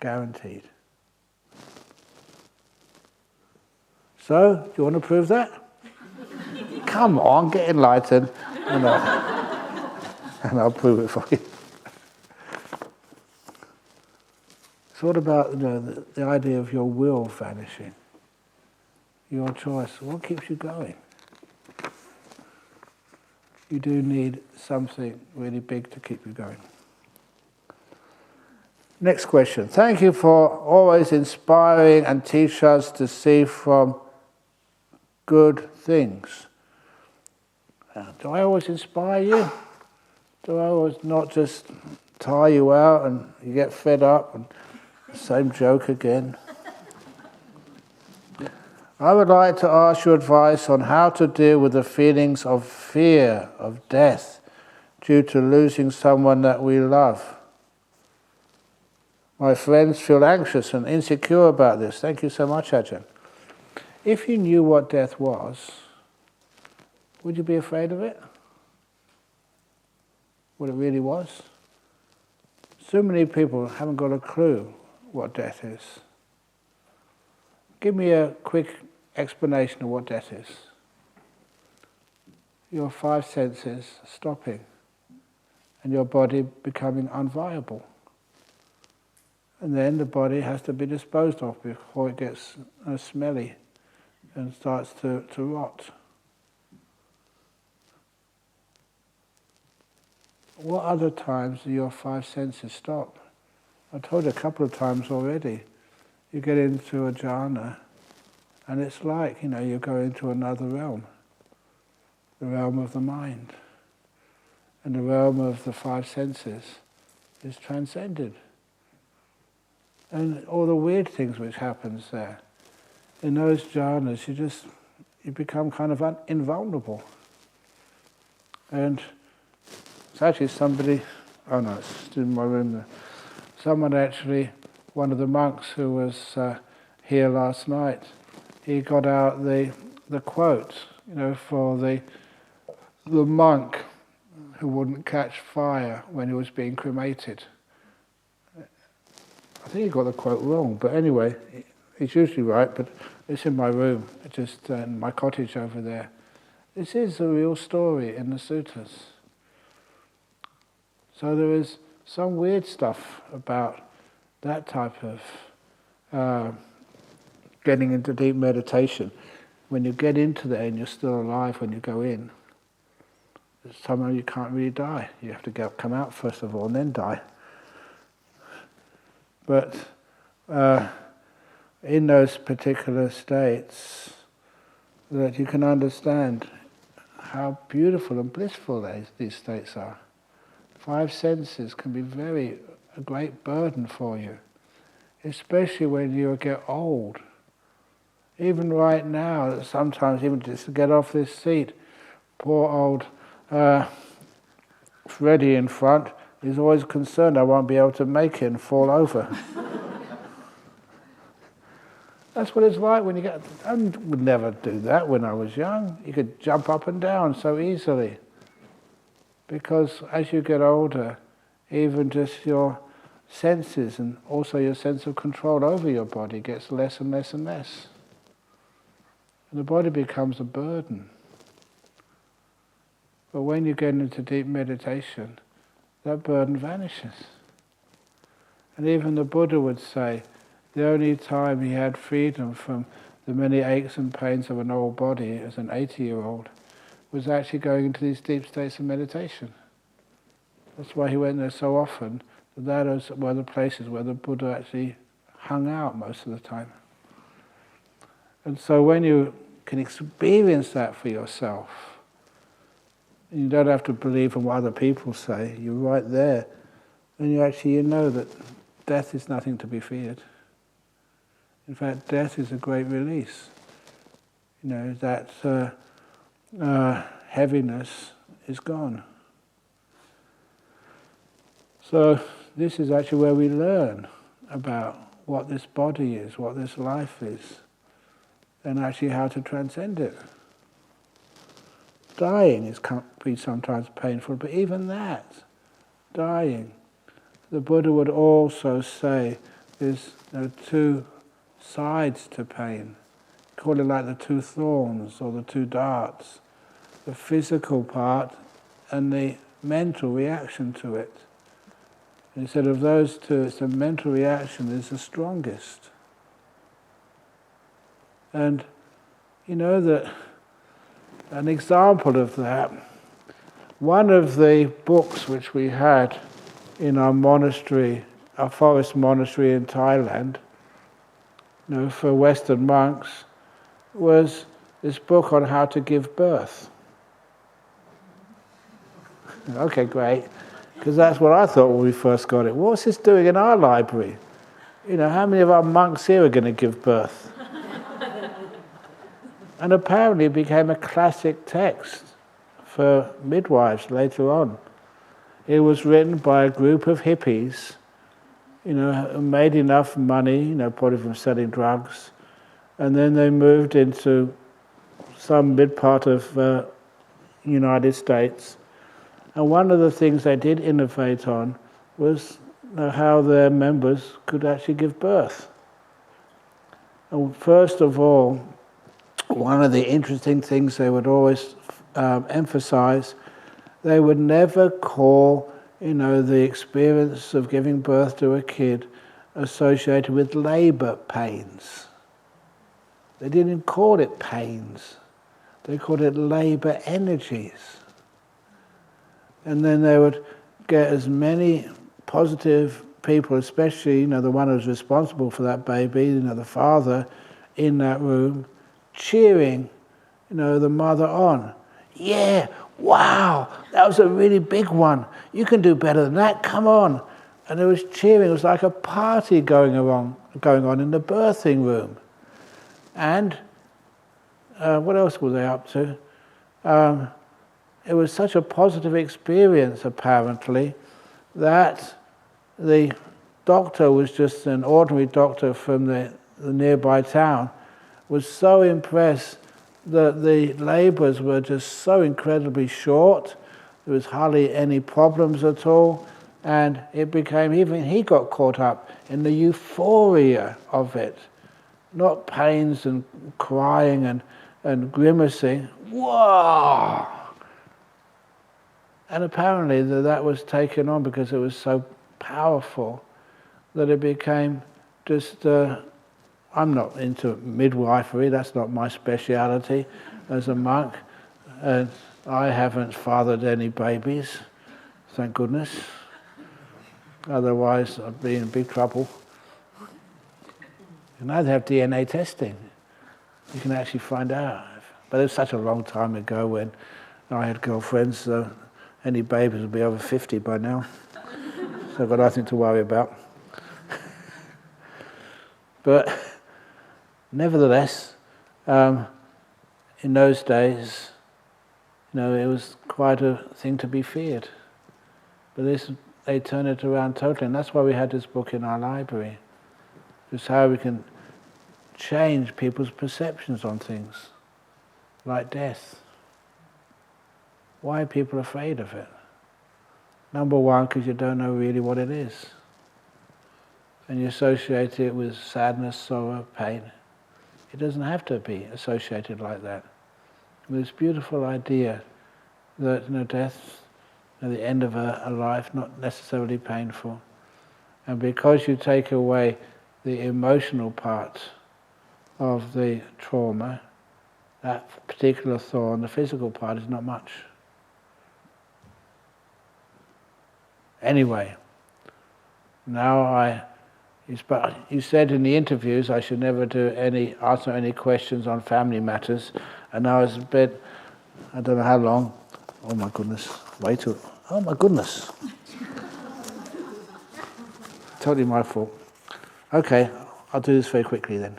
Guaranteed. So, do you want to prove that? come on, get enlightened, and I'll prove it for you. It's all about the idea of your will vanishing, your choice. What keeps you going? You do need something really big to keep you going. Next question. Thank you for always inspiring and teach us to see from good things. Do I always inspire you? Do I always not just tire you out and you get fed up and the same joke again? I would like to ask your advice on how to deal with the feelings of fear of death due to losing someone that we love. My friends feel anxious and insecure about this. Thank you so much, Ajahn. If you knew what death was, would you be afraid of it? What it really was? So many people haven't got a clue what death is. Give me a quick explanation of what death is. Your five senses stopping and your body becoming unviable. And then the body has to be disposed of before it gets smelly and starts to rot. What other times do your five senses stop? I told you a couple of times already. You get into a jhana and it's like, you go into another realm. The realm of the mind. And the realm of the five senses is transcended. And all the weird things which happens there. In those jhanas, you become kind of invulnerable. And it's actually somebody, oh no, it's in my room there. Someone actually, one of the monks who was here last night, he got out the quote, for the monk who wouldn't catch fire when he was being cremated. I think he got the quote wrong, but anyway, he's usually right, but it's in my room, just in my cottage over there. This is a real story in the suttas. So there is some weird stuff about that type of getting into deep meditation. When you get into there and you're still alive when you go in, somehow you can't really die. You have to come out first of all and then die. But in those particular states, that you can understand how beautiful and blissful these states are. Five senses can be a great burden for you, especially when you get old. Even right now, sometimes even just to get off this seat, poor old Freddie in front is always concerned I won't be able to make it and fall over. That's what it's like when you get... I would never do that when I was young. You could jump up and down so easily. Because as you get older, even just your senses and also your sense of control over your body gets less and less and less. And the body becomes a burden. But when you get into deep meditation, that burden vanishes. And even the Buddha would say, the only time he had freedom from the many aches and pains of an old body as an 80-year-old was actually going into these deep states of meditation. That's why he went there so often. That was one of the places where the Buddha actually hung out most of the time. And so when you can experience that for yourself, you don't have to believe in what other people say, you're right there, and you know that death is nothing to be feared. In fact, death is a great release. That heaviness is gone. So this is actually where we learn about what this body is, what this life is, and actually how to transcend it. Dying can be sometimes painful, but even that, dying, the Buddha would also say there's two sides to pain. Call it like the two thorns or the two darts. the physical part and the mental reaction to it. Instead of those two, it's the mental reaction is the strongest. And you know that an example of that, one of the books which we had in our monastery, our forest monastery in Thailand, for Western monks, was this book on how to give birth. Okay, great, because that's what I thought when we first got it. What's this doing in our library? How many of our monks here are going to give birth? And apparently it became a classic text for midwives later on. It was written by a group of hippies, who made enough money, probably from selling drugs, and then they moved into some mid part of United States. And one of the things they did innovate on was how their members could actually give birth. And first of all, one of the interesting things they would always emphasize, they would never call, the experience of giving birth to a kid associated with labor pains. They didn't call it pains. They called it labor energies. And then they would get as many positive people, especially, the one who was responsible for that baby, the father, in that room, cheering, the mother on. Yeah, wow, that was a really big one. You can do better than that, come on. And it was cheering, it was like a party going on in the birthing room. And what else were they up to? It was such a positive experience, apparently, that the doctor was just an ordinary doctor from the nearby town, was so impressed that the labours were just so incredibly short, there was hardly any problems at all, and it became, even he got caught up in the euphoria of it. Not pains and crying and grimacing. Whoa! And apparently that was taken on because it was so powerful that it became just, I'm not into midwifery, that's not my speciality as a monk, and I haven't fathered any babies, thank goodness. Otherwise I'd be in big trouble. And now they have DNA testing. You can actually find out. But it was such a long time ago when I had girlfriends, so any babies would be over 50 by now. So I've got nothing to worry about. But nevertheless, in those days, it was quite a thing to be feared. But they turned it around totally, and that's why we had this book in our library. Just how we can change people's perceptions on things, like death. Why are people afraid of it? Number one, because you don't know really what it is. And you associate it with sadness, sorrow, pain. It doesn't have to be associated like that. With this beautiful idea that death, the end of a life, not necessarily painful. And because you take away the emotional part of the trauma, that particular thorn, the physical part is not much. Anyway, now you said in the interviews I should never answer any questions on family matters, and now it's a bit, I don't know how long. Oh my goodness, oh my goodness. Totally my fault. Okay, I'll do this very quickly then.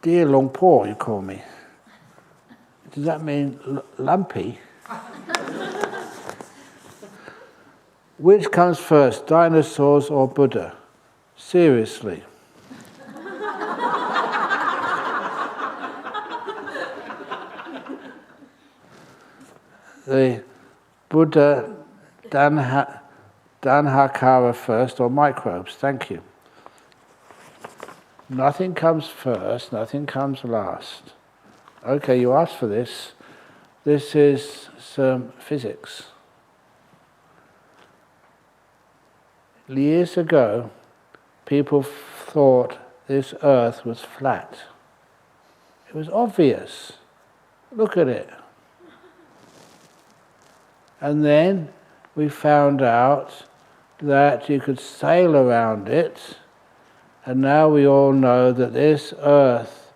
Dear Long Paw, you call me. Does that mean lumpy? Which comes first, dinosaurs or Buddha? Seriously. The Buddha, Dhanhakara first, or microbes? Thank you. Nothing comes first, nothing comes last. Okay, you asked for this. This is some physics. Years ago, people thought this earth was flat. It was obvious. Look at it. And then we found out that you could sail around it, and now we all know that this earth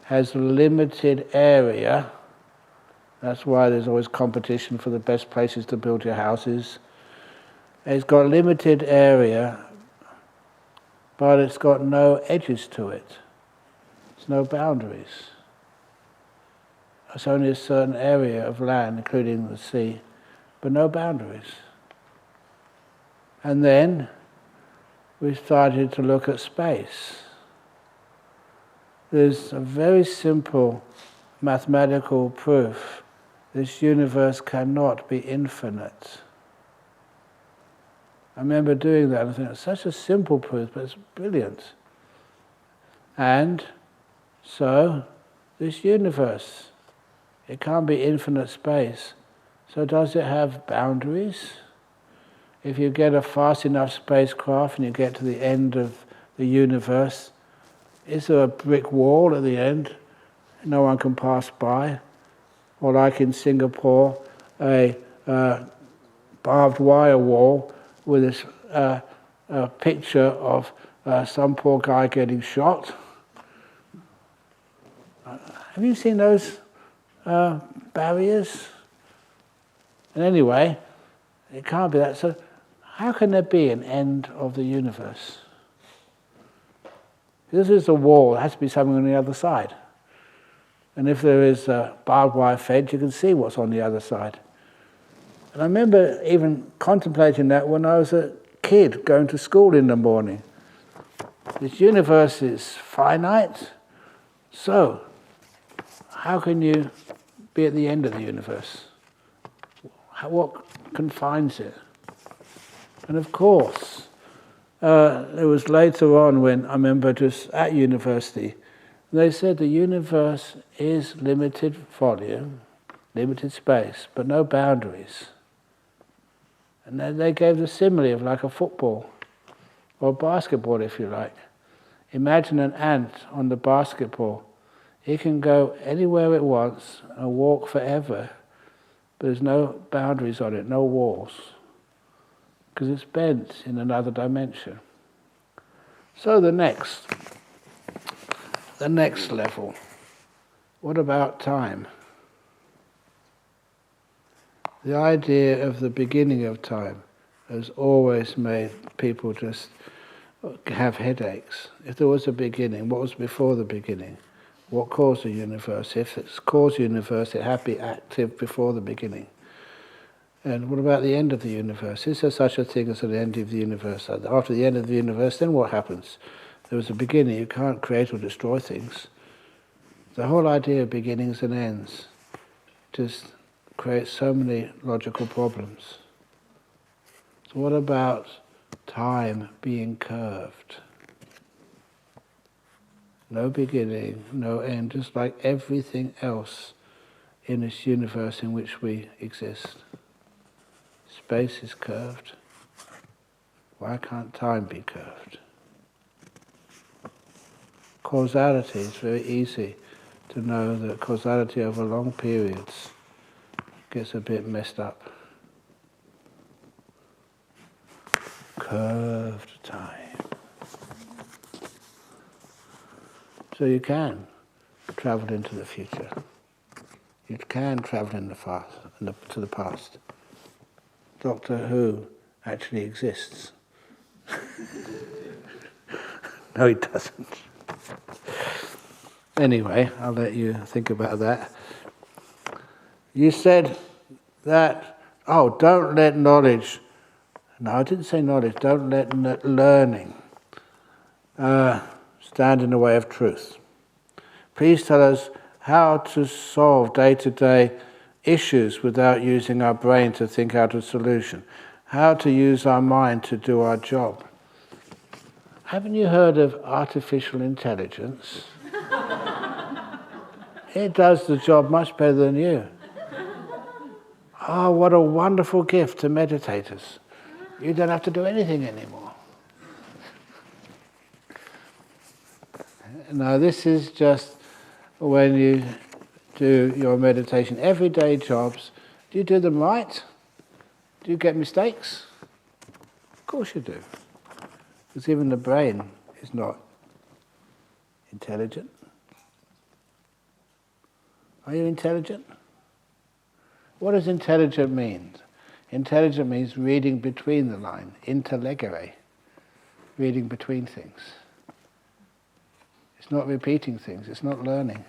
has a limited area. That's why there's always competition for the best places to build your houses. It's got a limited area, but it's got no edges to it. There's no boundaries. It's only a certain area of land, including the sea, but no boundaries. And then we started to look at space. There's a very simple mathematical proof. This universe cannot be infinite. I remember doing that and I think it's such a simple proof, but it's brilliant. And so, this universe, it can't be infinite space. So does it have boundaries? If you get a fast enough spacecraft and you get to the end of the universe, is there a brick wall at the end no one can pass by? Or like in Singapore, a barbed wire wall with this a picture of some poor guy getting shot. Have you seen those barriers? And anyway, it can't be that. So how can there be an end of the universe? This is a wall, there has to be something on the other side. And if there is a barbed wire fence, you can see what's on the other side. And I remember even contemplating that when I was a kid going to school in the morning. This universe is finite, so how can you be at the end of the universe? What confines it? And of course, it was later on when I remember just at university, they said the universe is limited volume, limited space, but no boundaries. And then they gave the simile of like a football, or a basketball if you like. Imagine an ant on the basketball. It can go anywhere it wants and walk forever, but there's no boundaries on it, no walls, because it's bent in another dimension. So the next level, what about time? The idea of the beginning of time has always made people just have headaches. If there was a beginning, what was before the beginning? What caused the universe? If it's caused the universe, it had to be active before the beginning. And what about the end of the universe? Is there such a thing as an end of the universe? After the end of the universe, then what happens? There was a beginning, you can't create or destroy things. The whole idea of beginnings and ends just creates so many logical problems. So what about time being curved? No beginning, no end, just like everything else in this universe in which we exist. Space is curved. Why can't time be curved? Causality is very easy to know that causality over long periods gets a bit messed up. Curved time. So you can travel into the future. You can travel in the past, to the past. Doctor Who actually exists. No, he doesn't. Anyway, I'll let you think about that. You said that, don't let knowledge, no, I didn't say knowledge, don't let learning stand in the way of truth. Please tell us how to solve day-to-day issues without using our brain to think out a solution. How to use our mind to do our job. Haven't you heard of artificial intelligence? It does the job much better than you. Oh, what a wonderful gift to meditators. You don't have to do anything anymore. Now, this is just when you do your meditation, everyday jobs. Do you do them right? Do you get mistakes? Of course you do. Because even the brain is not intelligent. Are you intelligent? What does intelligent mean? Intelligent means reading between the lines, interlegere, reading between things. It's not repeating things, it's not learning.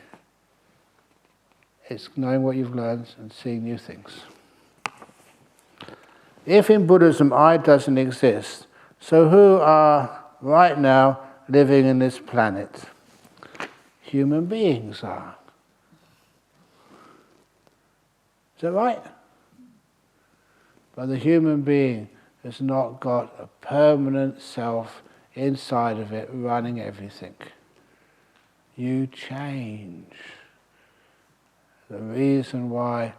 It's knowing what you've learned and seeing new things. If in Buddhism I doesn't exist, so who are right now living in this planet? Human beings are. Is that right? But the human being has not got a permanent self inside of it running everything. You change. The reason why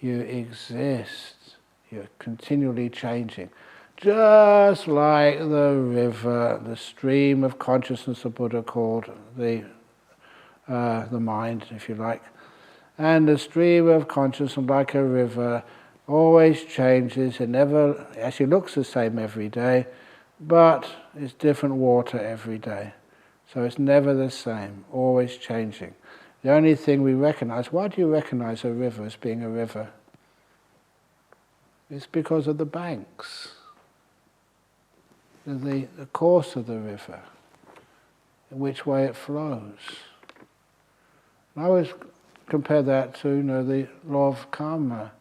you exist, you're continually changing. Just like the river, the stream of consciousness the Buddha called the mind, if you like. And the stream of consciousness, like a river, always changes. It never actually looks the same every day, but it's different water every day. So it's never the same, always changing. The only thing we recognize, why do you recognize a river as being a river? It's because of the banks, the course of the river, in which way it flows. And I always compare that to, the law of karma.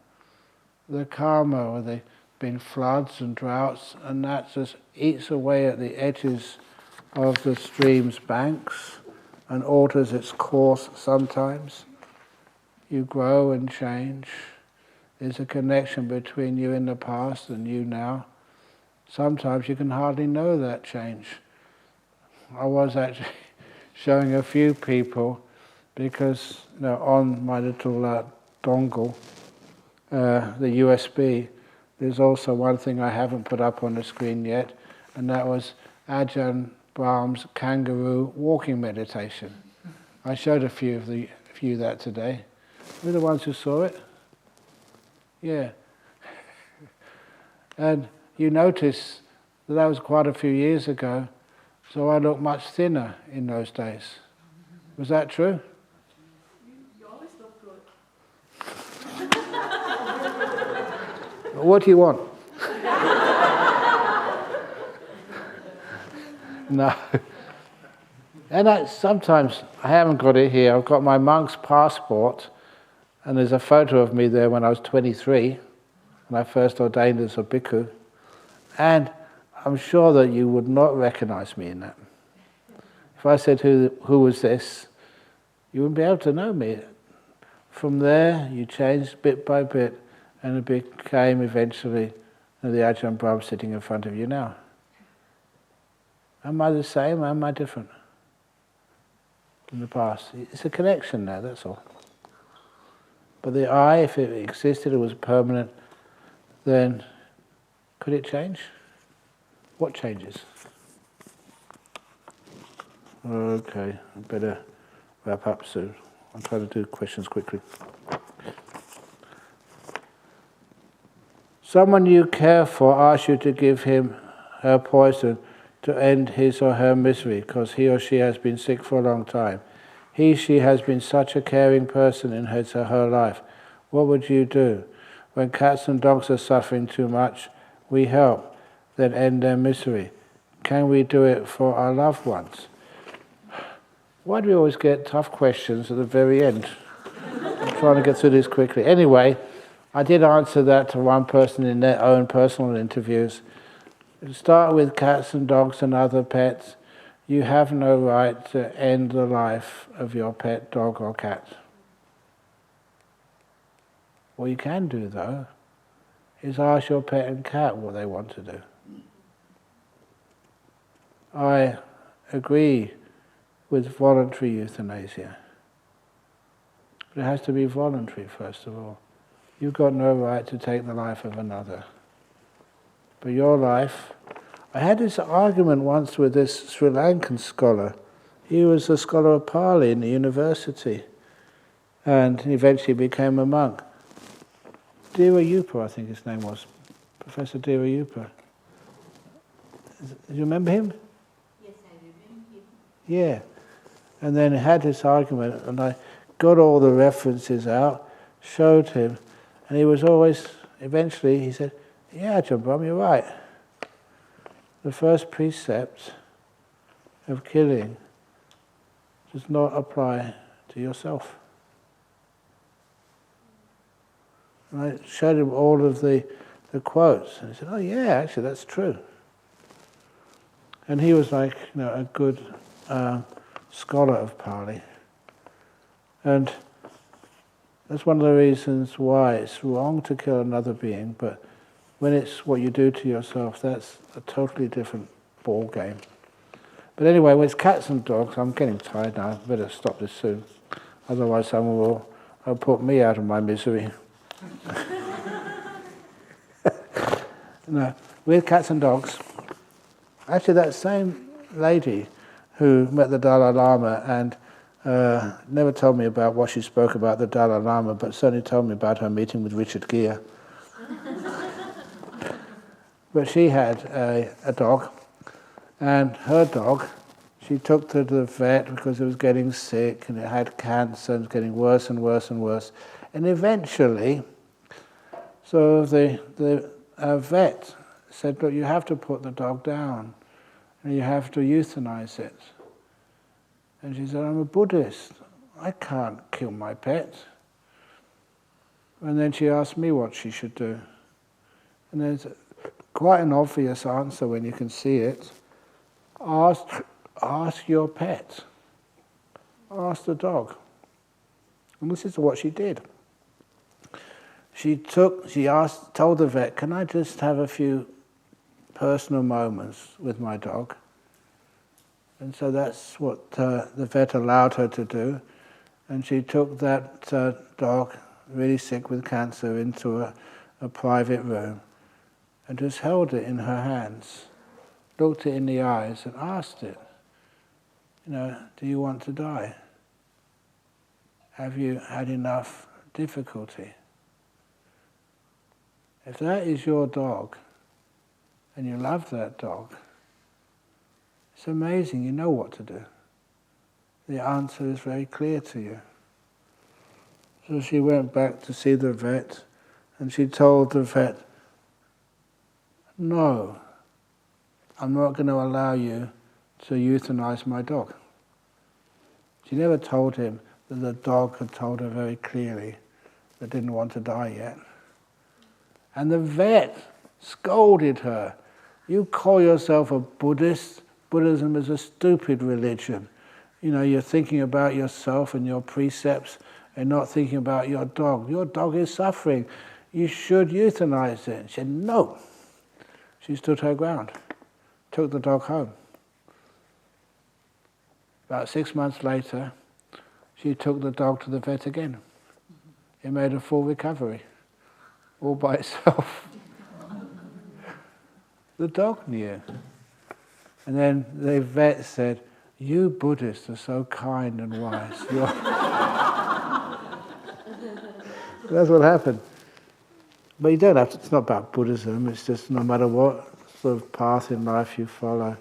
The karma, where there've been floods and droughts, and that just eats away at the edges of the stream's banks and alters its course sometimes. You grow and change. There's a connection between you in the past and you now. Sometimes you can hardly know that change. I was actually showing a few people, because on my little dongle, the USB, there's also one thing I haven't put up on the screen yet, and that was Ajahn Brahm's kangaroo walking meditation. I showed a few that today. Were the ones who saw it? Yeah. And you notice that was quite a few years ago, so I looked much thinner in those days. Was that true? You always look good. What do you want? No. And sometimes, I haven't got it here, I've got my monk's passport, and there's a photo of me there when I was 23, when I first ordained as a bhikkhu, and I'm sure that you would not recognize me in that. If I said, who was this? You wouldn't be able to know me. From there, you changed bit by bit, and it became eventually the Ajahn Brahm sitting in front of you now. Am I the same, or am I different in the past? It's a connection there, that's all. But the I, if it existed, it was permanent, then could it change? What changes? Okay, I better wrap up soon. I'll try to do questions quickly. Someone you care for asks you to give him her poison to end his or her misery, because he or she has been sick for a long time. She has been such a caring person in his or her life. What would you do? When cats and dogs are suffering too much, we help, then end their misery. Can we do it for our loved ones? Why do we always get tough questions at the very end? I'm trying to get through this quickly. Anyway, I did answer that to one person in their own personal interviews. Start with cats and dogs and other pets. You have no right to end the life of your pet dog or cat. What you can do, though, is ask your pet and cat what they want to do. I agree with voluntary euthanasia. But it has to be voluntary, first of all. You've got no right to take the life of another. But your life... I had this argument once with this Sri Lankan scholar. He was a scholar of Pali in the university, and eventually became a monk. Dira Yupa, I think his name was. Professor Dira Yupa. Do you remember him? Yes, I remember him. Yeah. And then he had this argument, and I got all the references out, showed him, and he was always, eventually he said, yeah, Ajahn Brahm, you're right. The first precept of killing does not apply to yourself. And I showed him all of the quotes, and he said, oh yeah, actually that's true. And he was like, a good scholar of Pali. And that's one of the reasons why it's wrong to kill another being, but when it's what you do to yourself, that's a totally different ball game. But anyway, when it's cats and dogs, I'm getting tired now, I better stop this soon. Otherwise someone will put me out of my misery. No, with cats and dogs, actually that same lady who met the Dalai Lama and never told me about what she spoke about the Dalai Lama, but certainly told me about her meeting with Richard Gere. But she had a dog, and her dog, she took to the vet because it was getting sick and it had cancer and it was getting worse and worse and worse. And eventually, so the vet said, look, you have to put the dog down and you have to euthanize it. And she said, I'm a Buddhist. I can't kill my pet. And then she asked me what she should do. And there's quite an obvious answer when you can see it. Ask your pet. Ask the dog. And this is what she did. She told the vet, can I just have a few personal moments with my dog? And so that's what the vet allowed her to do. And she took that dog, really sick with cancer, into a private room and just held it in her hands, looked it in the eyes and asked it, do you want to die? Have you had enough difficulty? If that is your dog, and you love that dog, it's amazing, you know what to do. The answer is very clear to you. So she went back to see the vet, and she told the vet, no, I'm not going to allow you to euthanize my dog. She never told him that the dog had told her very clearly that it didn't want to die yet. And the vet scolded her. You call yourself a Buddhist? Buddhism is a stupid religion. You're thinking about yourself and your precepts and not thinking about your dog. Your dog is suffering. You should euthanize it. She said, no. She stood her ground, took the dog home. About 6 months later, she took the dog to the vet again. It made a full recovery, all by itself. The dog knew. And then the vet said, you Buddhists are so kind and wise. That's what happened. But you don't have to, it's not about Buddhism, it's just no matter what sort of path in life you follow,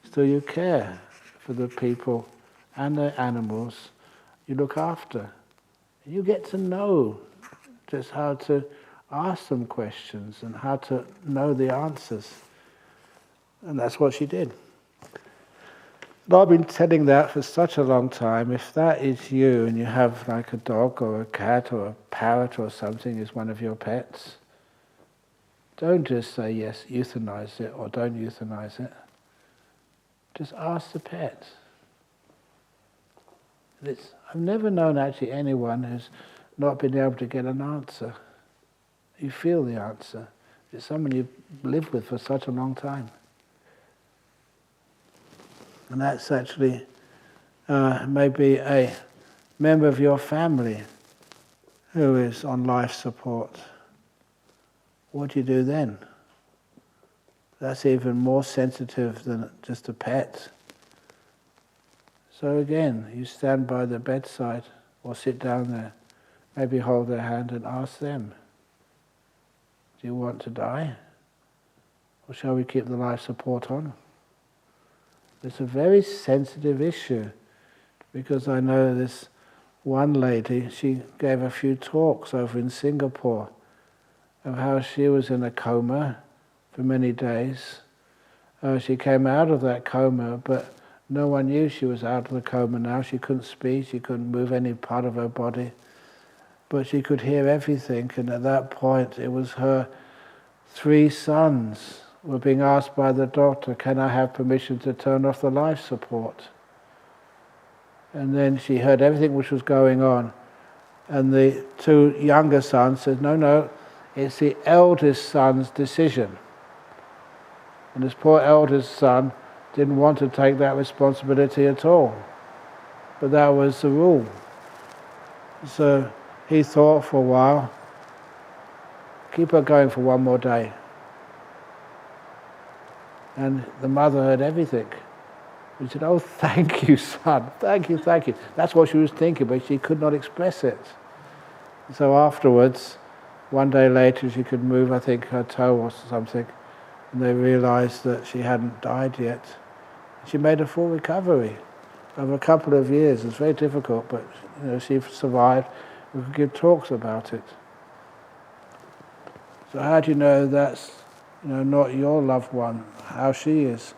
still you care for the people and the animals you look after. You get to know just how to ask them questions and how to know the answers. And that's what she did. And I've been telling that for such a long time. If that is you and you have like a dog or a cat or a parrot or something as one of your pets, don't just say yes, euthanize it, or don't euthanize it. Just ask the pet. I've never known actually anyone who's not been able to get an answer. You feel the answer. It's someone you've lived with for such a long time. And that's actually maybe a member of your family who is on life support. What do you do then? That's even more sensitive than just a pet. So again, you stand by the bedside or sit down there, maybe hold their hand and ask them, do you want to die? Or shall we keep the life support on? It's a very sensitive issue, because I know this one lady, she gave a few talks over in Singapore of how she was in a coma for many days. She came out of that coma, but no one knew she was out of the coma now. She couldn't speak, she couldn't move any part of her body, but she could hear everything, and at that point it was her 3 sons were being asked by the doctor, can I have permission to turn off the life support? And then she heard everything which was going on, and the 2 younger sons said, no, it's the eldest son's decision. And this poor eldest son didn't want to take that responsibility at all, but that was the rule. So he thought for a while, keep her going for 1 more day. And the mother heard everything. She said, oh, thank you, son, thank you. That's what she was thinking, but she could not express it. So afterwards, 1 day later, she could move, I think, her toe or something, and they realized that she hadn't died yet. She made a full recovery over a couple of years. It was very difficult, but she survived. We could give talks about it. So how do you know that's not your loved one, how she is,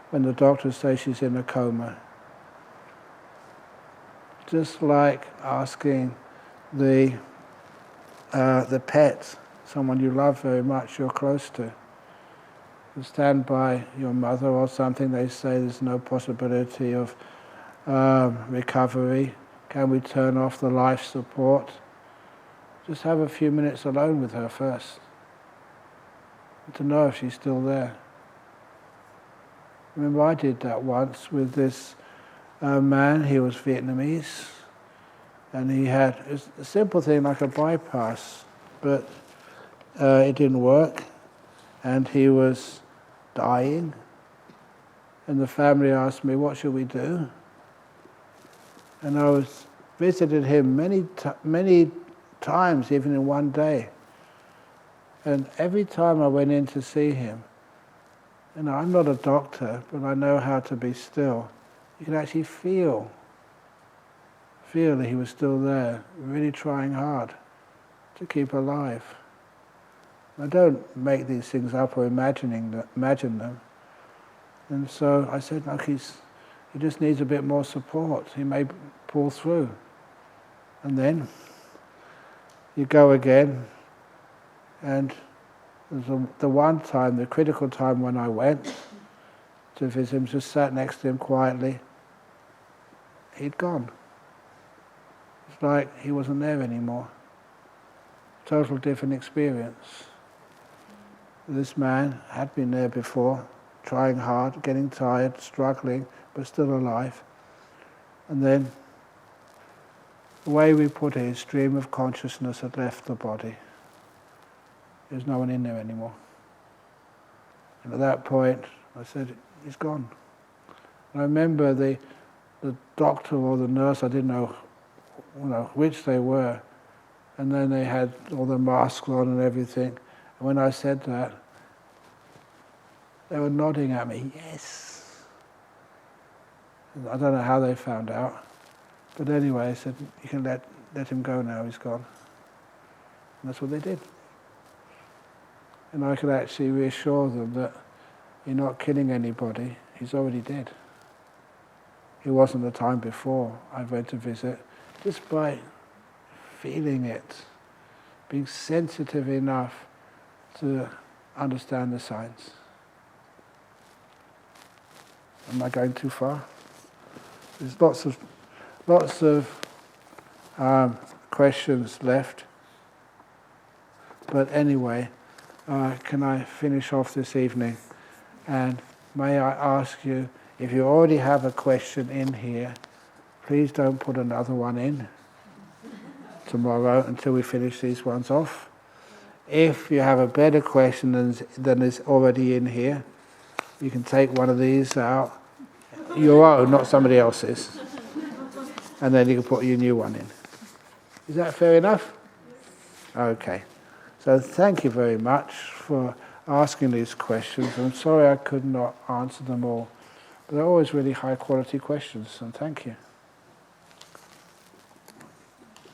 when the doctors say she's in a coma? Just like asking the pet, someone you love very much, you're close to, stand by your mother or something, they say there's no possibility of recovery. Can we turn off the life support? Just have a few minutes alone with her first, to know if she's still there. Remember, I did that once with this man. He was Vietnamese, and he had a simple thing like a bypass, but it didn't work, and he was dying, and the family asked me, what should we do? And I visited him many times, even in 1 day. And every time I went in to see him, I'm not a doctor, but I know how to be still. You can actually feel that he was still there, really trying hard to keep alive. I don't make these things up or imagine them. And so I said, look, he just needs a bit more support. He may pull through. And then you go again, and the one time, the critical time when I went to visit him, just sat next to him quietly, he'd gone. It's like he wasn't there anymore. Total different experience. This man had been there before, trying hard, getting tired, struggling, but still alive. And then, the way we put it, his stream of consciousness had left the body. There's no one in there anymore. And at that point, I said, he's gone. And I remember the doctor or the nurse, I didn't know which they were, and then they had all the masks on and everything. And when I said that, they were nodding at me, yes. I don't know how they found out. But anyway, I said, you can let him go now, he's gone. And that's what they did. And I could actually reassure them that you're not killing anybody, he's already dead. It wasn't the time before I went to visit, just by feeling it, being sensitive enough to understand the signs. Am I going too far? There's lots of questions left. But anyway, can I finish off this evening? And may I ask you, If you already have a question in here, please don't put another one in tomorrow until we finish these ones off. If you have a better question than is already in here, you can take one of these out, your own, not somebody else's, and then you can put your new one in. Is that fair enough? Okay. So thank you very much for asking these questions. I'm sorry I could not answer them all, but they're always really high quality questions, and thank you.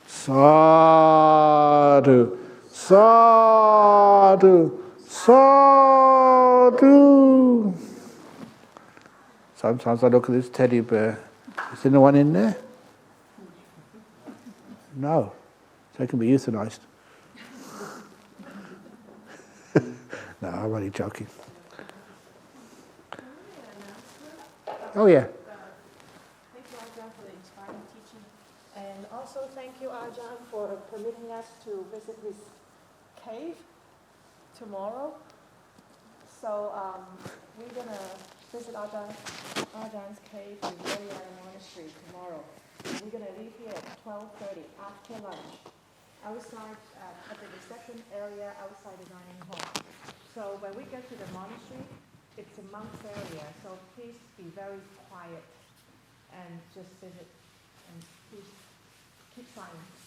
Sadhu, sadhu, sadhu. Sometimes I look at this teddy bear. Is anyone in there? No. So it can be euthanized. No, I'm only joking. Oh yeah. Thank you, Ajahn, for the inspiring teaching. And also thank you, Ajahn, for permitting us to visit his cave tomorrow. So we're going to visit Ajahn cave in Warrior Monastery tomorrow. We're going to leave here at 12:30 after lunch. Outside, at the reception area outside the dining hall. So when we get to the monastery, it's a monk's area, so please be very quiet and just visit and please keep silent.